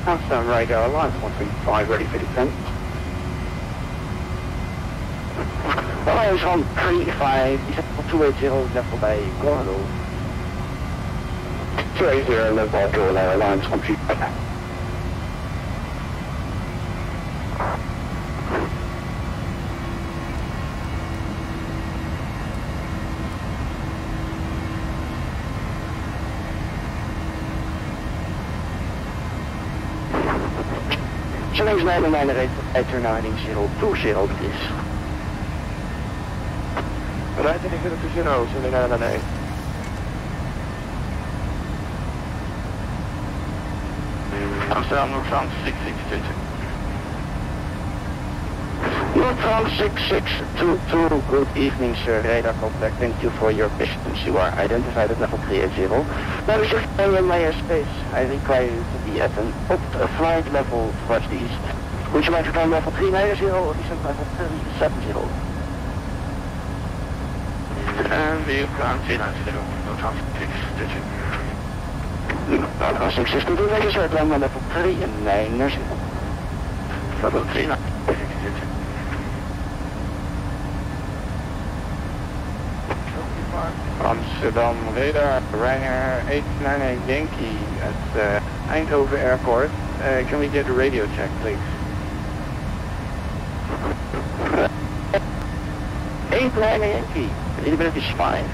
Amsterdam radar, Alliance 135, ready for descent. Alliance 135, descent for 280, level bij Gordo. 280, level by Gordo, Alliance 135. Challenge 99 returning 020 please. Right in 020, 7998. Amsterdam Northbound 662. Northbound 6622, good evening sir, radar contact, thank you for your patience, you are identified at level 380. Now we just stay in my airspace, I require you to be at an flight level towards the east. Would you like to climb level 390 or descent level 370? And we climb 390, Northbound 662. 662, thank you sir, climb level 390. Level 390. Amsterdam radar, Ryanair 898 Yankee at Eindhoven Airport. Can we get a radio check, please? 898 Yankee, visibility is 5.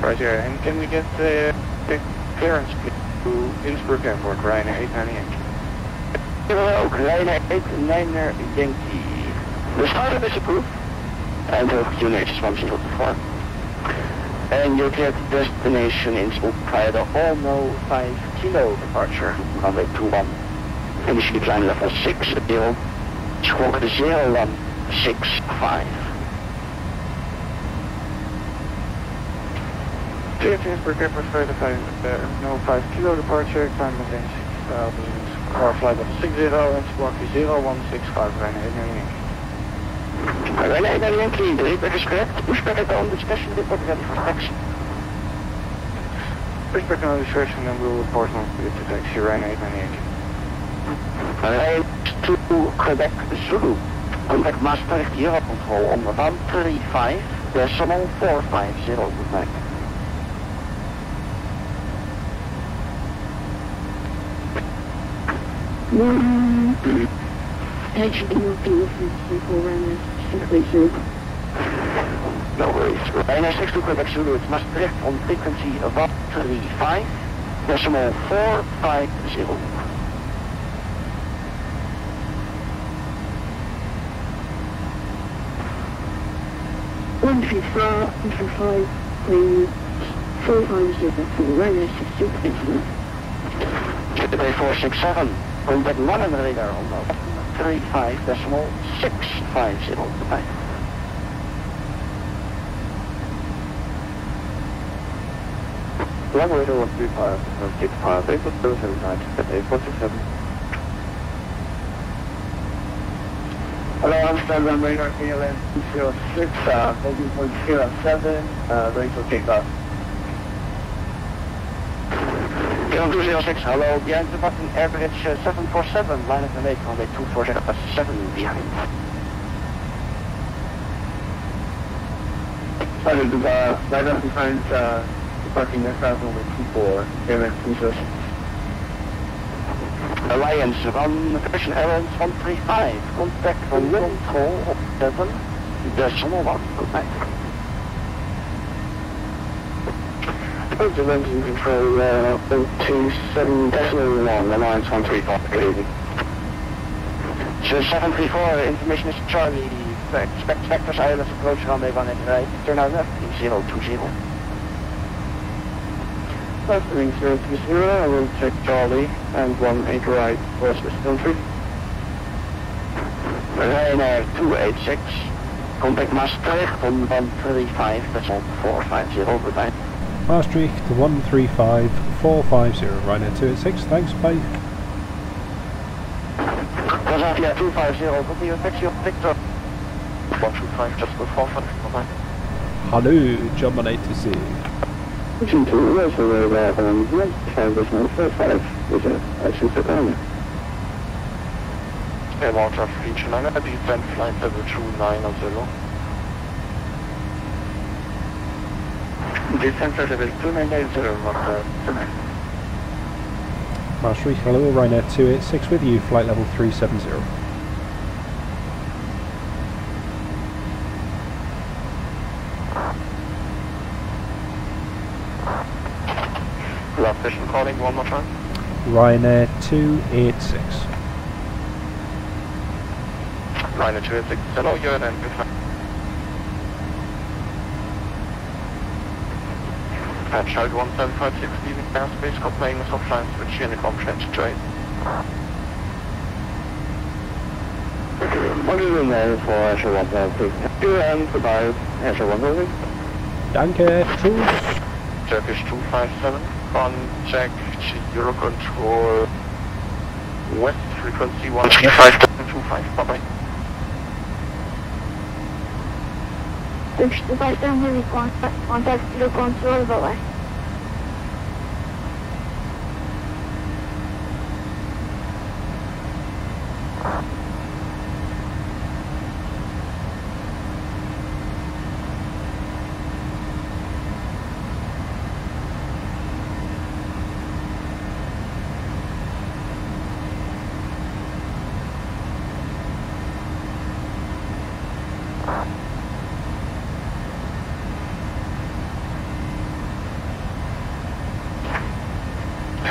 Roger, and can we get the clearance to Innsbruck Airport, Ryanair 898 Yankee? Hello, Ryanair 898 Yankee. The startup is approved. And the unit is 104. And you'll get destination Innsbruck via the all-no 5 kilo departure, runway 21. And you should be climbing level 60, Squawk 0165. Transport Airport 5 no 5 kilo departure, time within 6,000, car flight level 60 and squawk 0165, Ryanair. Ryanair Yankee, the report is correct. Pushback on discussion report ready for taxi. Pushback on discussion and we'll report on to taxi Ryanair Yankee. Ryanair to Quebec Zulu. Contact Master Euro Control on 135, decimal 450, goodbye. Actually, no fees for Ryanair 632. No worries. Ryanair 62 Quebec Zulu, it's Maastricht on frequency 135, decimal 450. 135, please. 450 for Ryanair 62 Quebec Zulu. Bay 467, contact London radar on 135, decimal 650, goodbye. Long radar 135, 65, 847, 847. Hello, Amsterdam radar KLM 206, holding point 07, ready for takeoff. KLM 206, hello, behind the button, air bridge 747, line of the lake, runway 247 behind. Hello, radar behind departing aircraft over 24, KLM 206. Alliance, Russian Airlines 135, contact from control 7, decimal 1, goodbye. Positive engine control 027 decimal 1, Alliance 135, good evening. So 734, information is Charlie, expect vectors ILS approach runway 1 right, turn out left, 020. Wing 020, I will check Charlie and 18 right for Swiss country. Ryanair 286, contact Maastricht on 135, decimal 450, goodbye. Maastricht to 135 450, Ryanair 286, thanks, bye. Transavia 250, continue taxi of Victor. 125, just go forward, bye-bye. Hello, John 186. Mission 2, Russia radar, right, canvas 945, with an action to Palanga. Airwater Region Liner, descent flight level 290. Descent flight level 290, tonight. Maastricht, hello, Ryanair 286 with you, flight level 370. Last station calling one more time. Ryanair 286. Ryanair 286, hello, you're in good flight. Child 1756 leaving airspace, complying with offline switch uniform change to 8. What is the name for Air 1 2 and goodbye, Air 1 moving? Danke, tschüss. Turkish 257, contact Eurocontrol West frequency 135.25, bye-bye. Turkish 257 heavy contact Eurocontrol, bye-bye.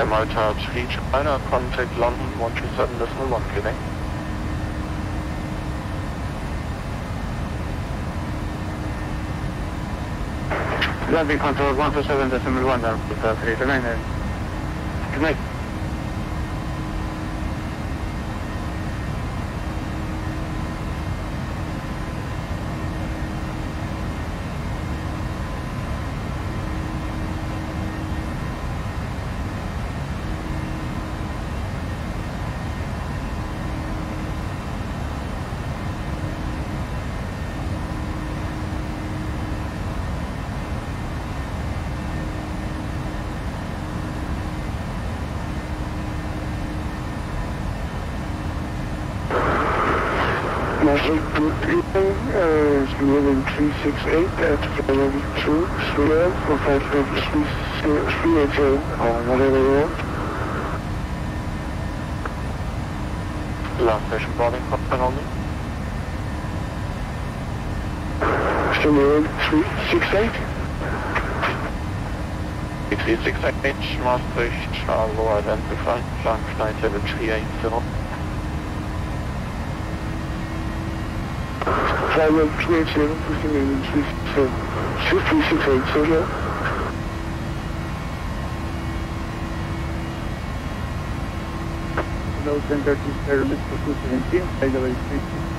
Malta Region Liner, contact London 127.1, Quebec. London control 127.1 down with 329. Good night. Sweden 368 at Palanga 2, Sweden for 538 or whatever you want. Last station boarding copter only. Sweden 368. 368, Maastricht, Charlo identified, flight 97380. Palanga 387, Sweden 368, so yeah. Hello, Center to Service for 217, flight level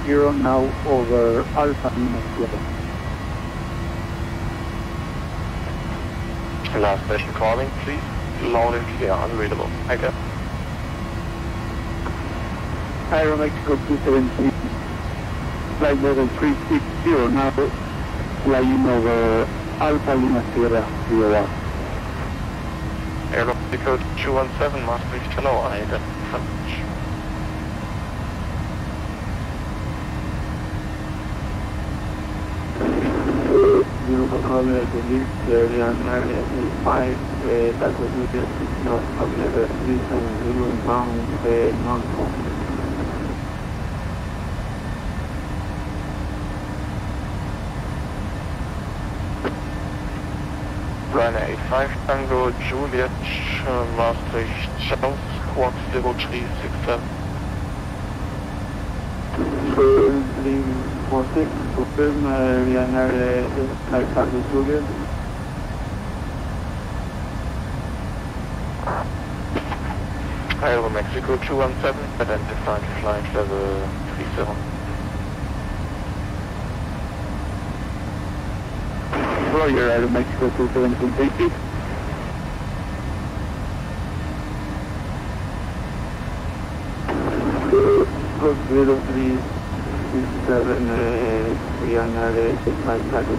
360 now over Alpha Lima Sierra. Last station calling, please. Loud and clear, unreadable. Okay. Aero Mexico 217, flight level 360 now flying over Alpha Lima Sierra. Aero Mexico 217, Maastricht, hello, identified. You can call me at the least Ryanair 5, that was just not available, 370 bound, non-stop. Ryanair 5 Tango Juliet, Maastricht, Charles, Squawk 0367. Leaving 46, confirm Ryanair 5 Tango Juliet. Aero Mexico 217, identified flight level 37. Roger, Aero Mexico 217, thank you. Code 0367, Ryanair 5 Tango.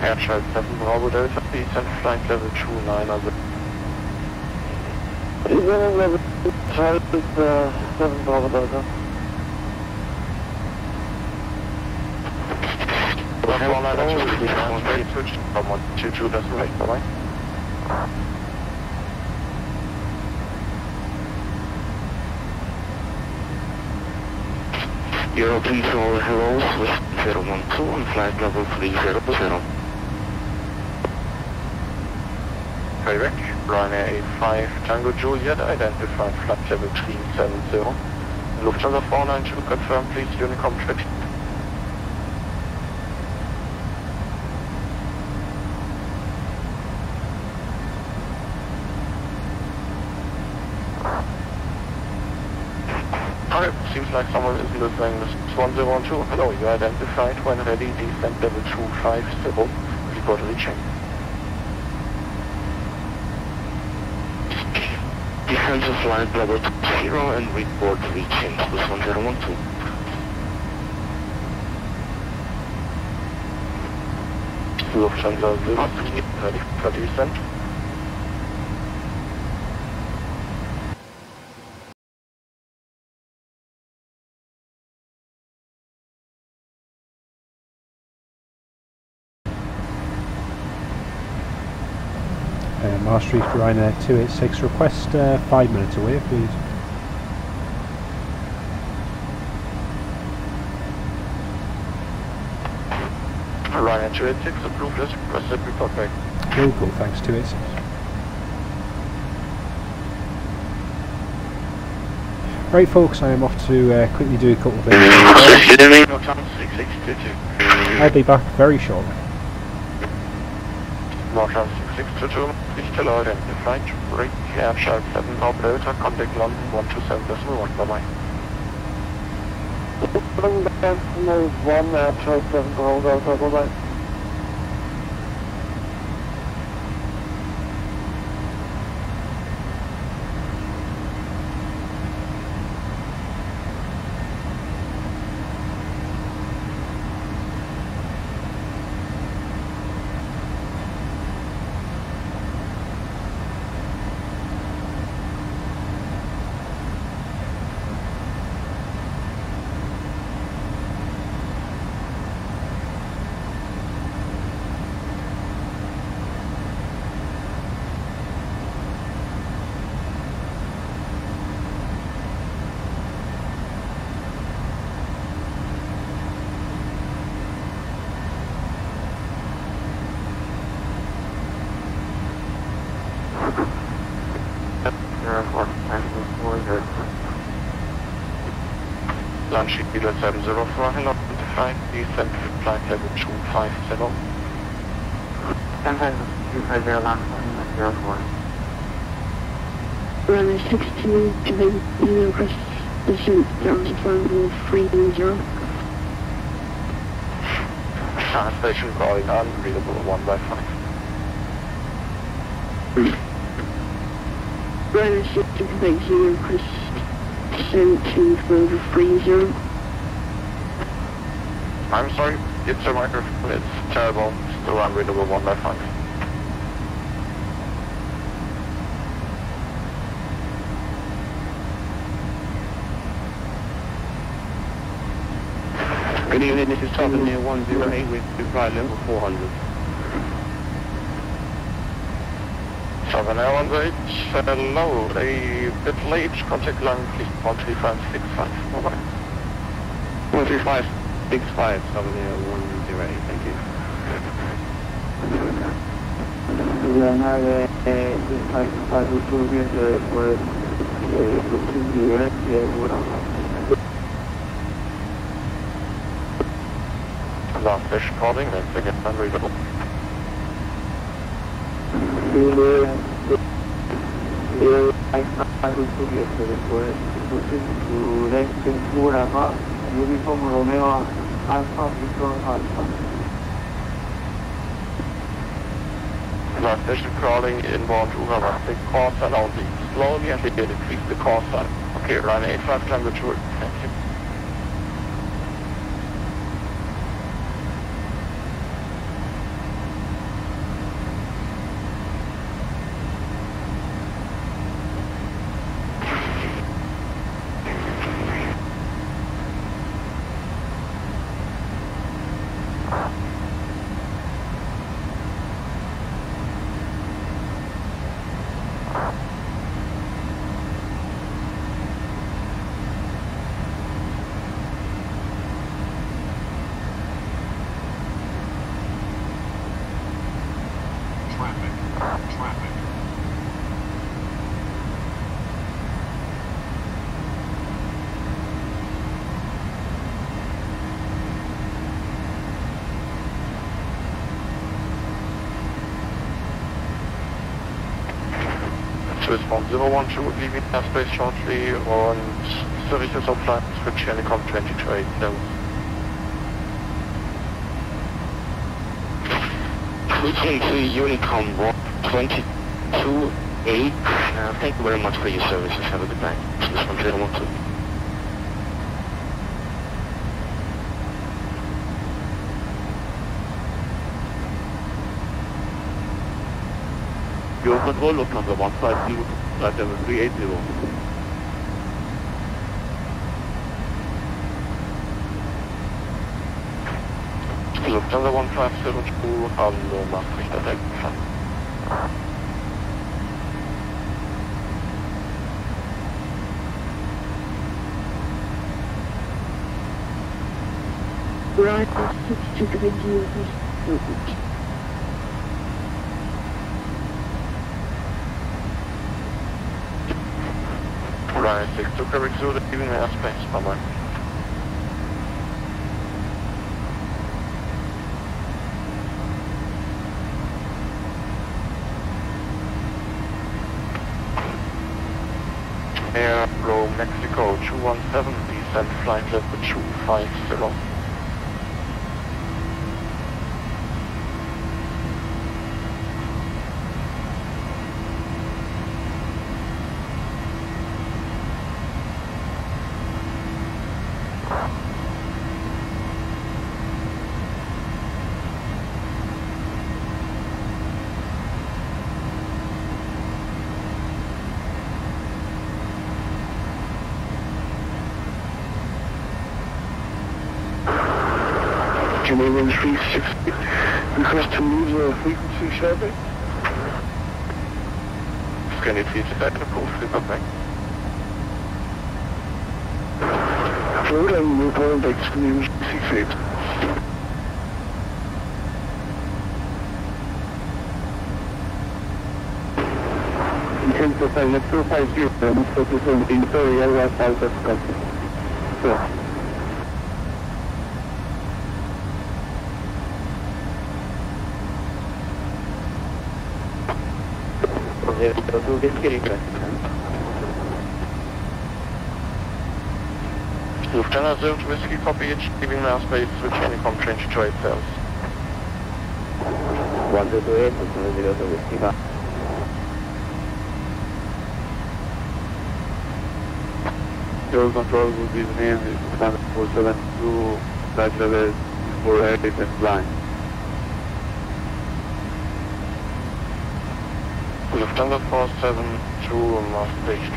Airchild 7 Bravo Delta, descent flight level 29, also. Level 7 Bravo Delta. Switch from 122, that's right, bye-bye. Euro Control, hello, Swift 012 on flight level 300. Payback, Ryanair 5 Tango Juliet, identified flight level 370. Lufthansa 492, confirm please, Unicom trip. Seems like someone is listening. This is 102. Hello, you identified when ready. Descent level 250. Report reaching. Descent to flight level 20 and report reaching. This is 1012. Lufthansa 0, ready for descent. Maastricht Ryanair 286, request 5 minutes away, please. Ryanair 286, approved as requested, report back. Cool, thanks, 286. Right folks, I am off to quickly do a couple of things. I'll be back very shortly. Northern 6622, please tell our identified, break, Airchild 7 Bravo Delta, contact London 127.1, bye-bye. Decimal 1, Airchild 7 Bravo Delta, bye-bye. Land Shield 70 for hello, define descent flight level 250. Stansted 250 land 04. Runway 62 to the request descent ground final 30. Station calling unreadable 1/5. Runway 62 to the request descent to ground 30. I'm sorry, it's a microphone, it's terrible, still unreadable 1/5. Good evening, this is Southern Air 108 with flight level 400. Southern Air 108, hello, a bit late, contact line please 13565, bye-bye. 13565, Southern Air 108, thank you. Ryanair, this flight 502 is for Last station calling, that's again unreadable. Last station crawling inbound Ugamastic call sign only. Slowly and decrease the call sign. Okay, Ryanair 85 climb the tour. Thank you. Response 012, leaving airspace shortly on services of flight switch Helicom 22-8 level. Switching to Unicom 22-8. Thank you very much for your services. Have a good night. This one 012. Your control Lufthansa 150, flight level 380. Lufthansa 1572, hallo, Maastricht direkt. Right, 62 to the request. Ryanair 62 correct zero, leaving airspace, bye-bye. Air Row Mexico 217, descent flight level 250. Canadian 360, request to move the frequency survey. Scanning feet at the pool, bye-bye. Flight and reporting back to Canadian 368. Intent to sign at 250, focus on interior south of Scotland. 2 whiskey request. Lieutenant 0 to whiskey, copy it, leaving now space, switch Unicom change to 8 cells. 1228, 0 to whiskey, back. Your control will be the name, Standard 472, flight level 48 and blind. Lufthansa 472, Maastricht,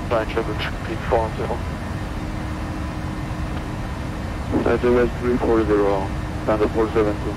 flight level 340. Flight level 340, Standard 472.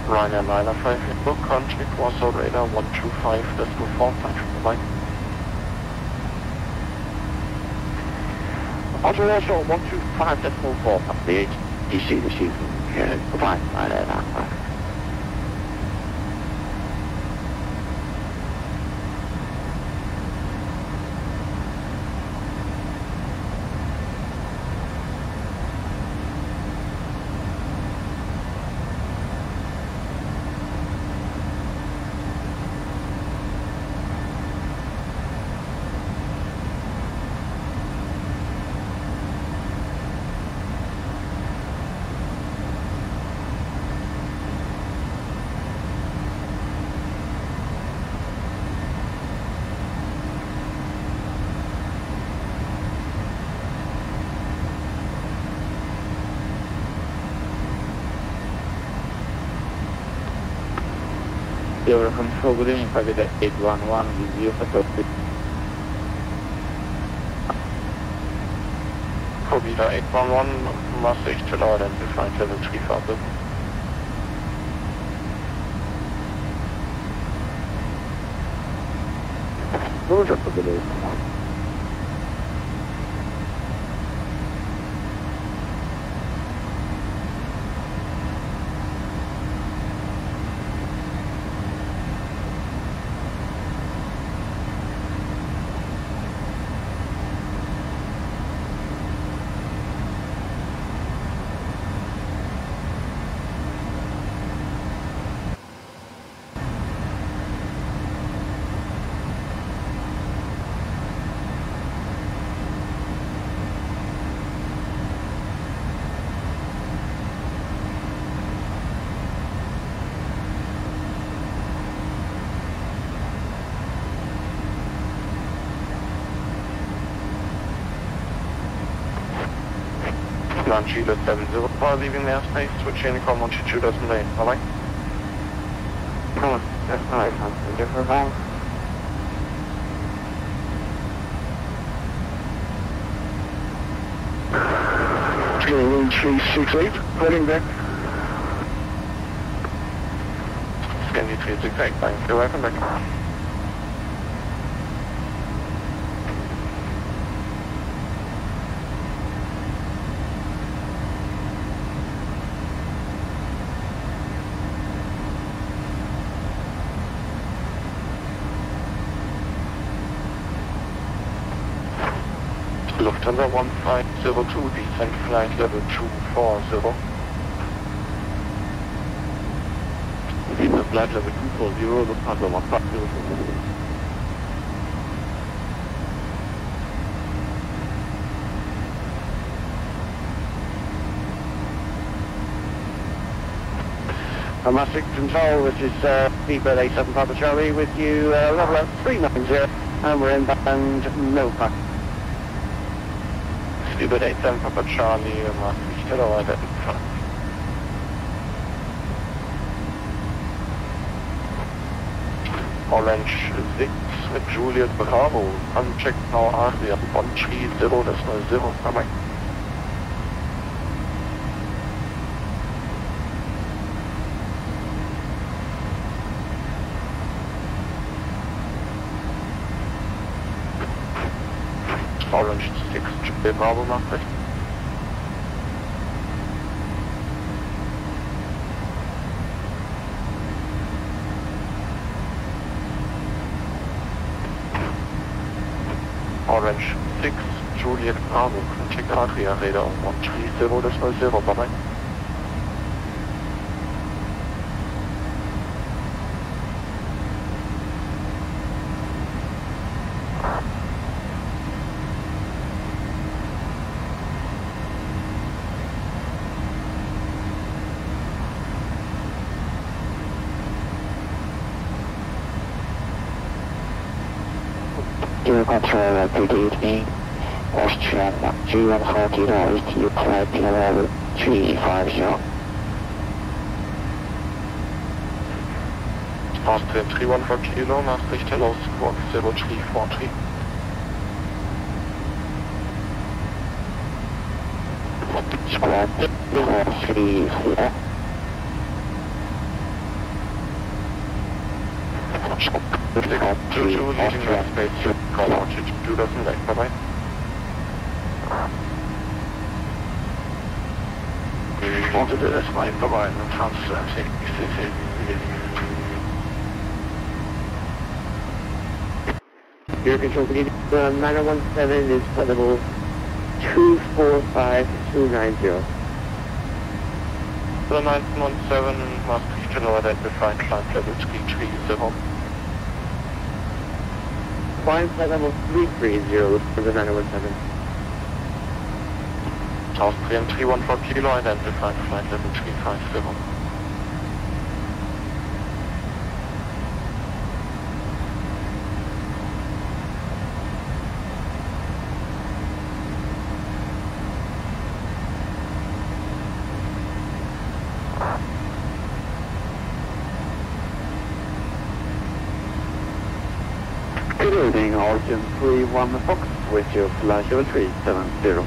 Ryanair 905, book country, Warsaw radar 125.4, bye. Auto Warsaw 125.4, the HTC, the shooting. Yeah, goodbye, Ryanair. Your control within private 811 with you for topic. Copy 811, message to Lord and define 735. Who's up with the Chile 704, leaving the airspace, switch Unicom 122 lane, bye-bye. Come on, that's nice, I'm different now. Kilo 368, heading back. Scandy 368, thank you, welcome back. Lufthansa 1502, descent flight level 240. Descent flight level 240, Lufthansa 1502. Master Control, this is Speedbird 87 Papa Charlie with you, level up 390, and we're inbound Milpa. Speedbird 87 Papa Charlie, Maastricht, hello, I bet. Orange 6 with Juliet Bravo. Unchecked now Adria. 130.0. Bye-bye. Orange 6 Juliet Bravo macht recht. Orange 6 Juliet Bravo, contact Adria radar 130.0, bye-bye. Control, good evening. Austrian 314 is to flight level 350. Austrian 314 Kilo, Nachricht hello, squawk 0343. Squawk 0343. Juju leaving that space, call out to Judas and Lake, bye-bye. Wanted to this way, bye-bye, and transfer 66. Your control, good evening. 9017 is flight 245290. The 917 must reach an identified flight level 330. Flying flight level 330 for the 9017. Austrian 314 Kilo, identified flight level 350. Good evening, Origin 31 Fox with your flight level 370.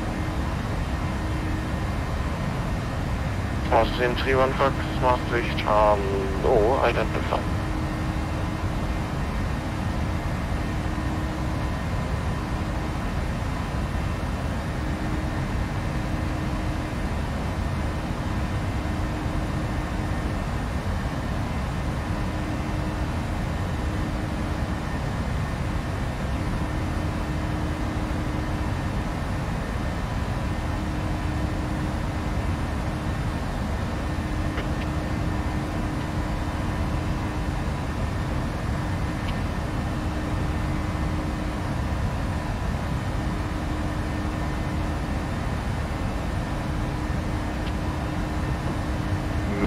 Austrian 31 Fox, Maastricht, hello, identified.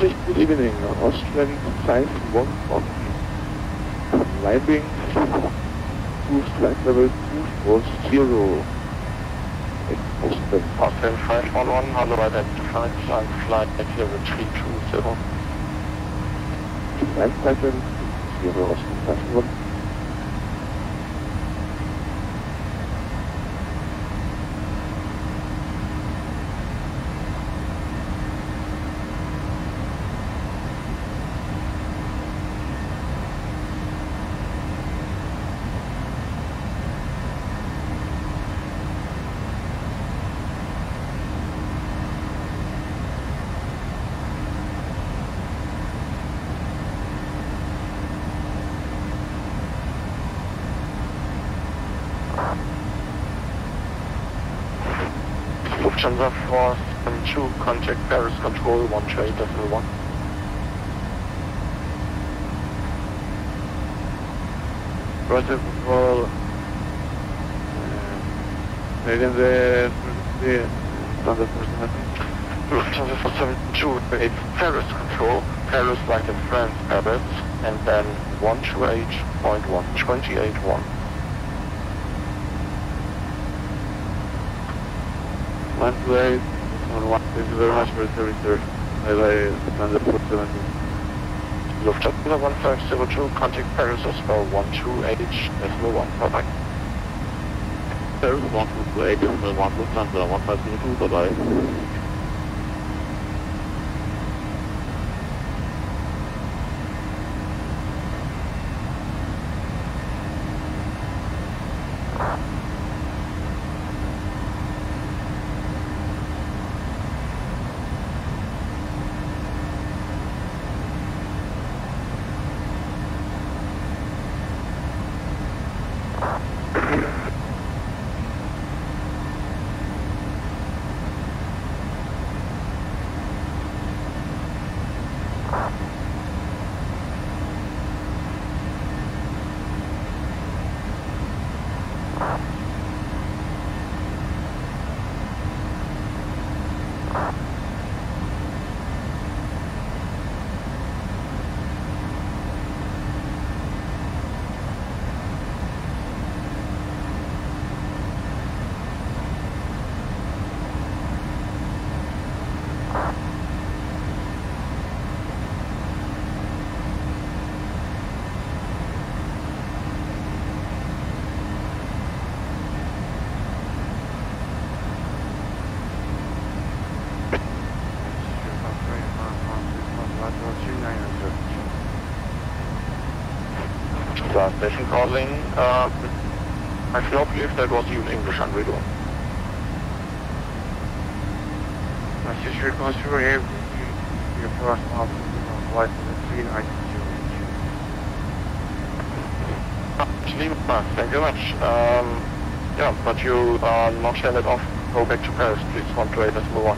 Good evening, Austrian 511. Landing to flight level 240. Austrian 511, hello, identified flight level 320. Flight level 240, Austrian 511. Lufthansa Force 2, contact Paris Control 138.1. Roger Control. Again, the Lufthansa Force 72, it's Paris Control, Paris like in France, Paris, and then 128.1, 28.1. One place on one. Thank you very much for the service, sir. Bye-bye, Lufthansa Force 72. Lufthansa 1502, contact Paris for 12H.1, bye-bye. Paris 12H.1, Lufthansa 1502, bye-bye. Station calling. I do not believe that was even English on radio. Just reconsider your first option flight to the 3902. Thank you very much. Yeah, but you are not sending off. Go back to Paris, please. 128.1.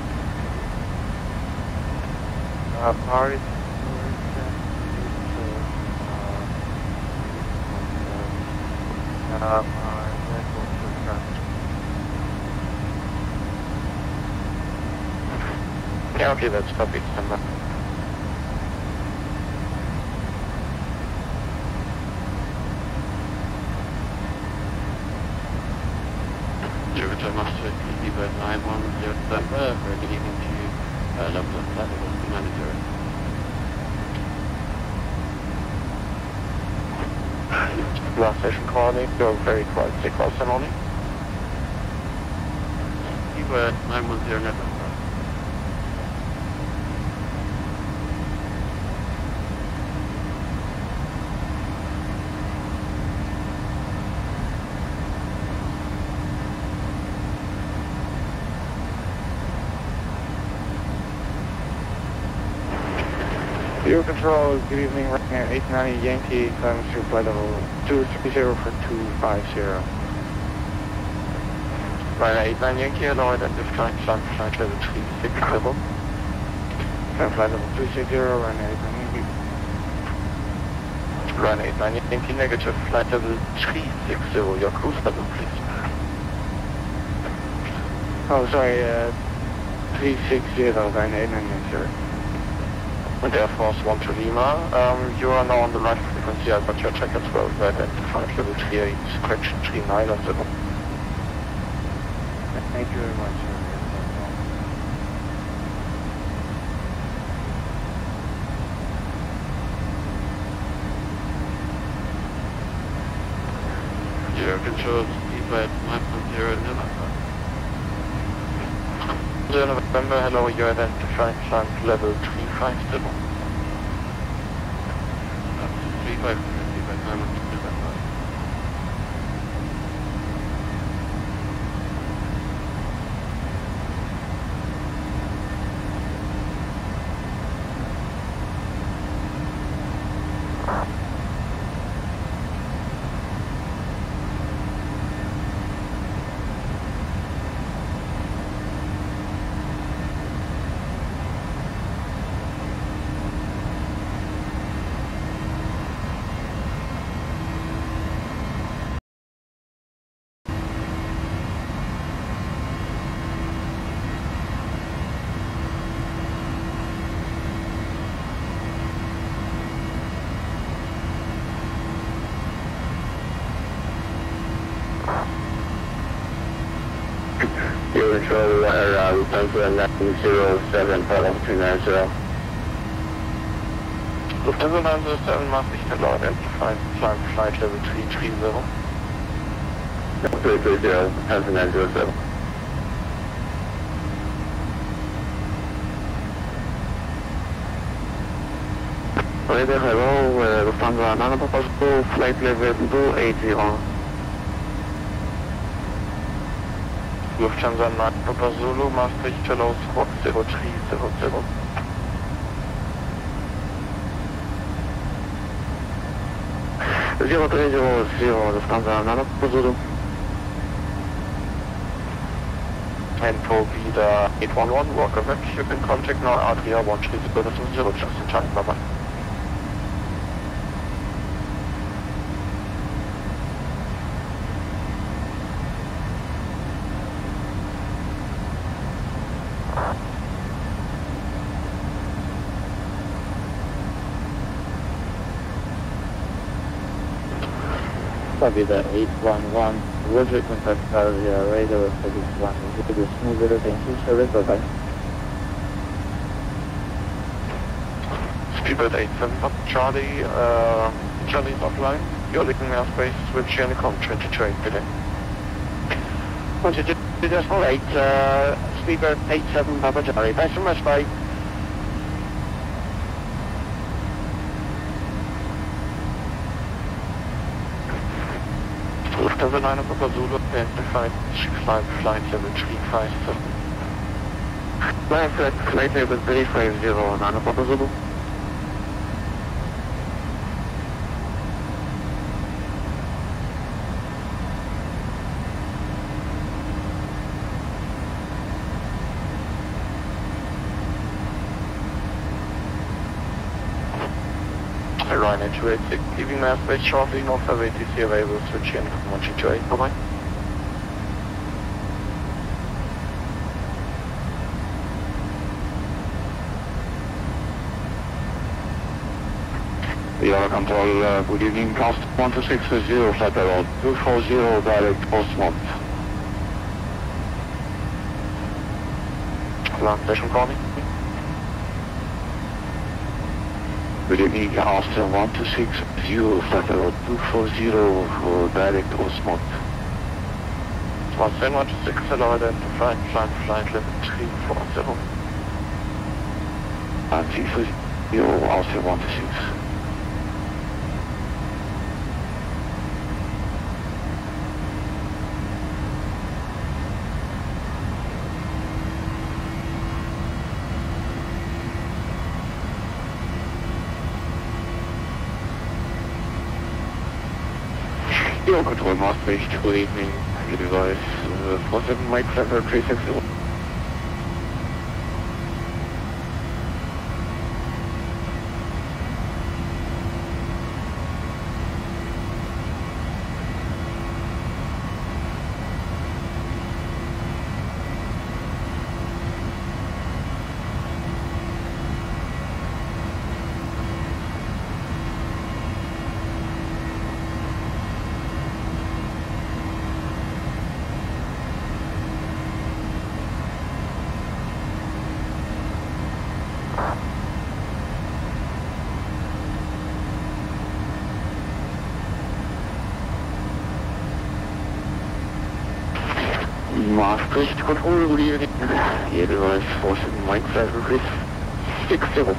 Paris. Yeah, okay, that's copy. Stand by. Jupiter Master, EBird 910 December, very good evening to you. Level of flight level manager. Last station calling, go very quiet, stay close and only. EBird 910 Network. View control, good evening, Ryanair 890 Yankee, climbing through flight level 230 for 250. Ryanair 89 Yankee, hello, identifying flight level 360. Flight level 260, Ryanair 89 Yankee. Ryanair 89 Yankee, negative, flight level 360, your cruise level, please. Oh, sorry, 360, Ryanair 89 Yankee. Air Force 1 to Lima, you are now on the right frequency, I got your check as well, so identified level 38, correction 39 on 0. Thank you very much. Air control, EBird 910 November. November, hello, you identifying flight level 350. 35 EBird 910 November. Control, Lufthansa 907, Palanga 290. Lufthansa 907 Maastricht to Lord identified flight level 330. Yeah, 330, Lufthansa 907. Radar, hello, Lufthansa 907, flight level 280. Lufthansa 9 Zulu, Maastricht to Lord Squawk 0300. 0300, Lufthansa 9 Zulu. And for the 811, walk back, you can contact now Adria 130, just in time, bye bye. Copy the 811, Roger, contact Adria radar service 1, with the smoother thank you, service, bye-bye. Speedbird 87, Charlie, Charlie's offline. You're leaking airspace, switch Unicom 22 today. 122.8, Speedbird 87, Papa Charlie. Thanks so much, bye. Lufthansa 9 Papa Zulu, identified flight level 357. Flight level 350, 9 Papa Zulu. Ryanair 286, leaving my airspace shortly, north of ATC available, switch in from 128, bye bye. Yellow Control, good evening, cost 1260, flight level 240, direct Postmont. Land station calling. Good evening, Austin 1260, flight level 240, direct Postmont. 116, hello, identified flight level 340. And 340, Austin 126. Yellow Control, Maastricht, good evening. You device 47 Mike Center 360. Maastricht Control, good evening. Here device 47 Mike Center 360.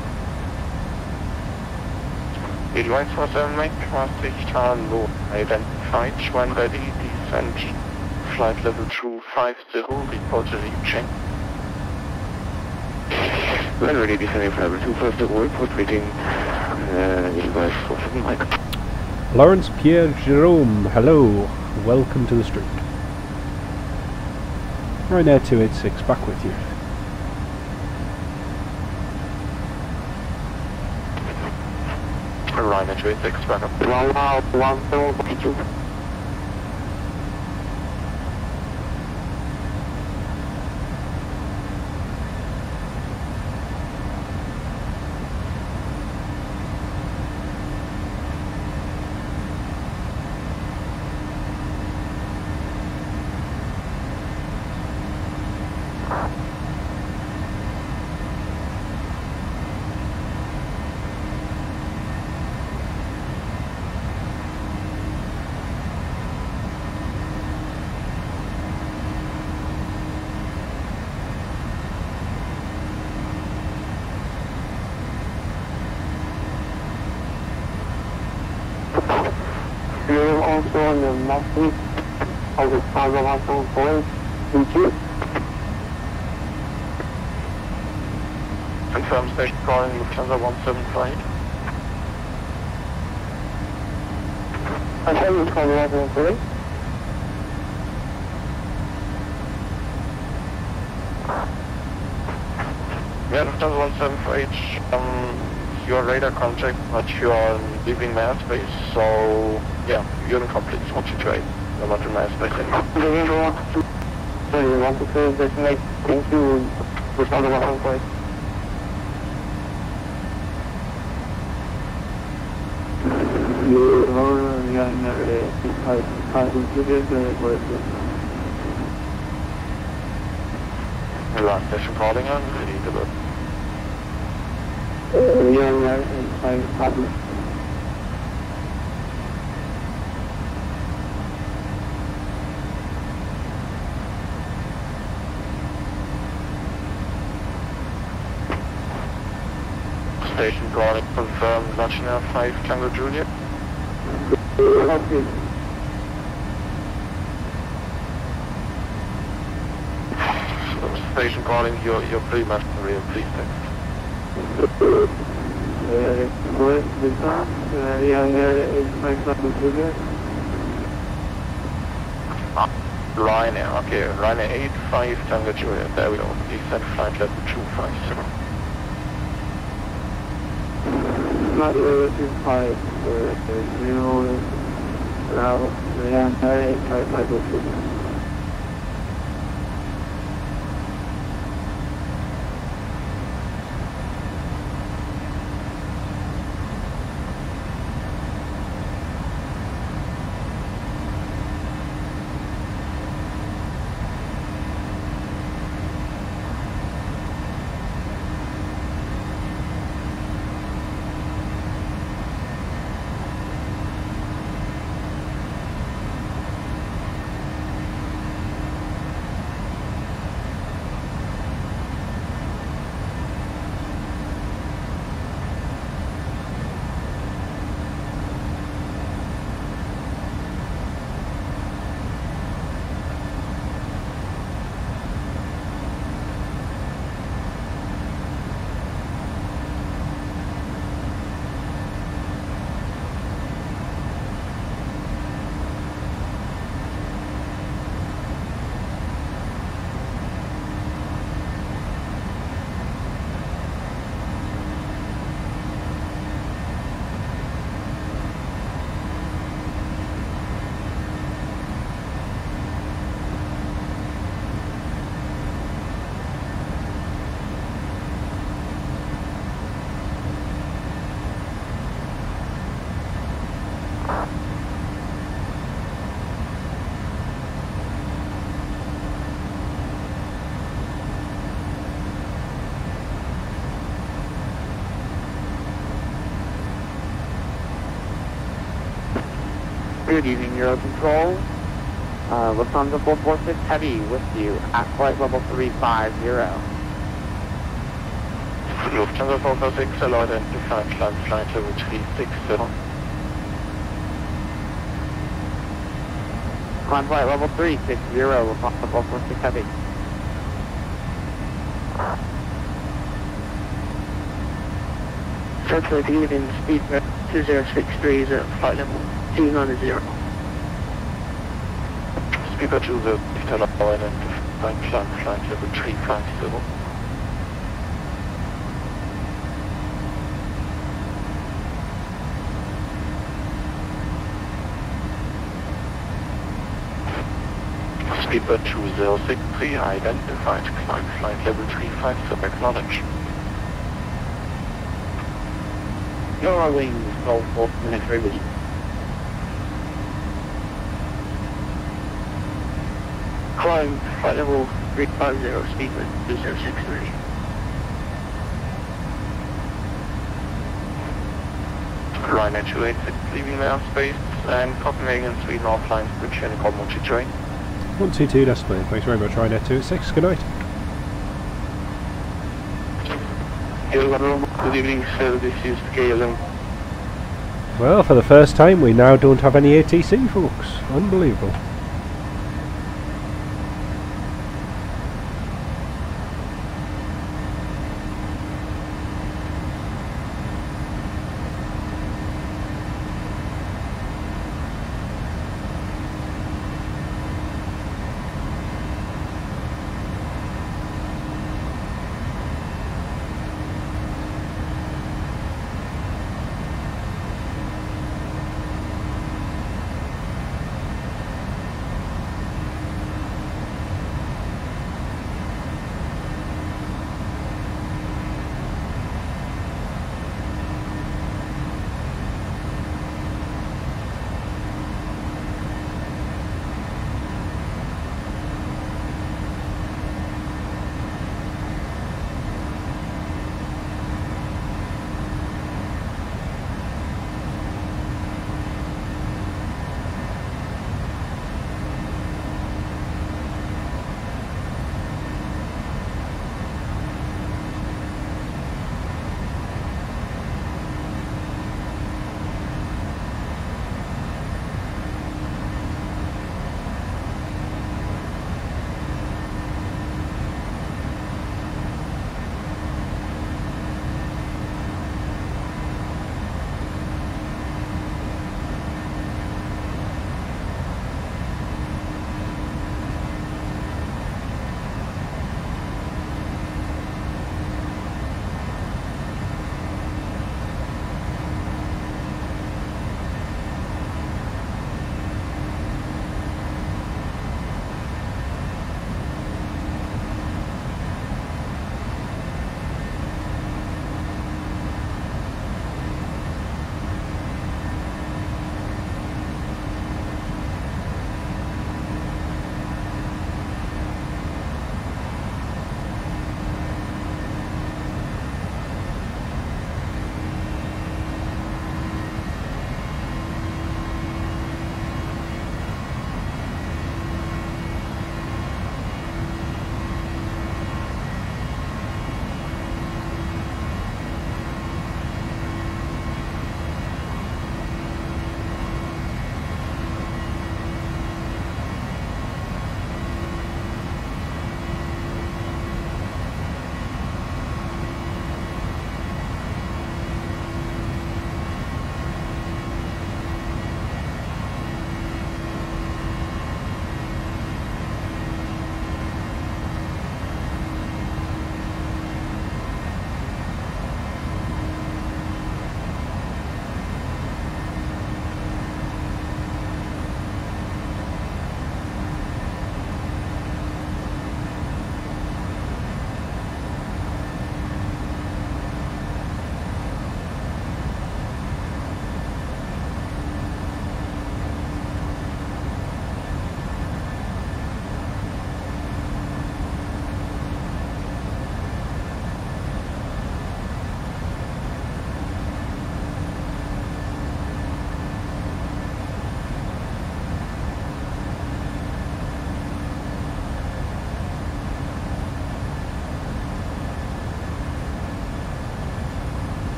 Device 47 Mike, Maastricht, hello. Identified, when ready, descent. Flight level 250, report to reaching. When ready, descending flight level 250, report reading. Device 47 Mike. Lawrence Pierre Jerome, hello. Welcome to the stream. Ryanair 286, back with you. Ryanair 286, back up. 112, also on the northeast of the Plaza 174. Thank you. Confirm station calling Lufthansa 175. Confirm you call 173. Yeah, Lufthansa 175, your radar contact, but you are leaving my airspace, so yeah, you're in complete 128. I'm not in my airspace anymore. So you want to clear this make thank you Lufthansa 175. Last station calling on, ready to look. Station calling, confirm Ryanair 5 Tango Juliet. Station calling, you're pretty much real, please text. Ryanair, okay, Ryanair 85 Tango Juliet, there we go, descent flight level 250. Not level 25, 0, now, Ryanair 85 Juliet. Good evening, Euro Control. Lufthansa 446 Heavy with you at flight level 350. Lufthansa 446, hello, identified flight level 360. Climb flight level 360, Lufthansa 446 Heavy. Calculating in speed 2063 is at flight level 290. Speaker 20, hello, identified flight level 350. Speedbird 2063, identified, climb flight level 350, acknowledge. Euro wings, Golf 4 minutes ready. Climb flight level 350, speedbird 2063. Ryanair 286, leaving the airspace, and Copenhagen 3 North Line, switch and call multi-train. 122 display, thanks very much, Ryanair 286, good night. Good evening, sir, this is KLM Well, for the first time we now don't have any ATC, folks. Unbelievable.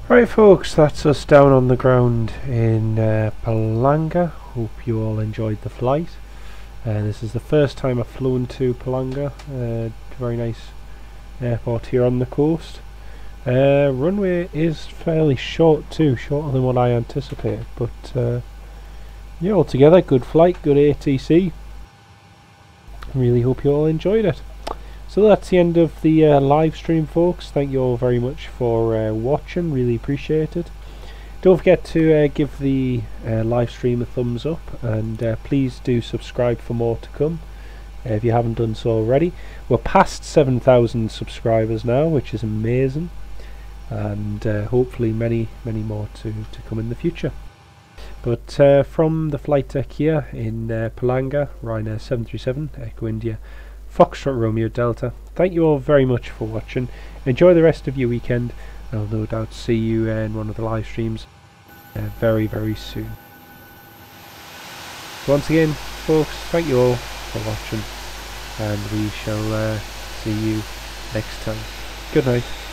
Right folks, that's us down on the ground in Palanga. Hope you all enjoyed the flight. This is the first time I've flown to Palanga. Very nice airport here on the coast. Runway is fairly short too, shorter than what I anticipated, but yeah, altogether good flight, good ATC. Really hope you all enjoyed it. So that's the end of the live stream, folks. Thank you all very much for watching, really appreciate it. Don't forget to give the live stream a thumbs up, and please do subscribe for more to come if you haven't done so already. We're past 7,000 subscribers now, which is amazing, and hopefully many more to come in the future. But from the flight deck here in Palanga, Ryanair 737 Echo India Foxtrot Romeo Delta, thank you all very much for watching. Enjoy the rest of your weekend. I'll no doubt see you in one of the live streams very soon. So once again folks, thank you all for watching, and we shall see you next time. Good night.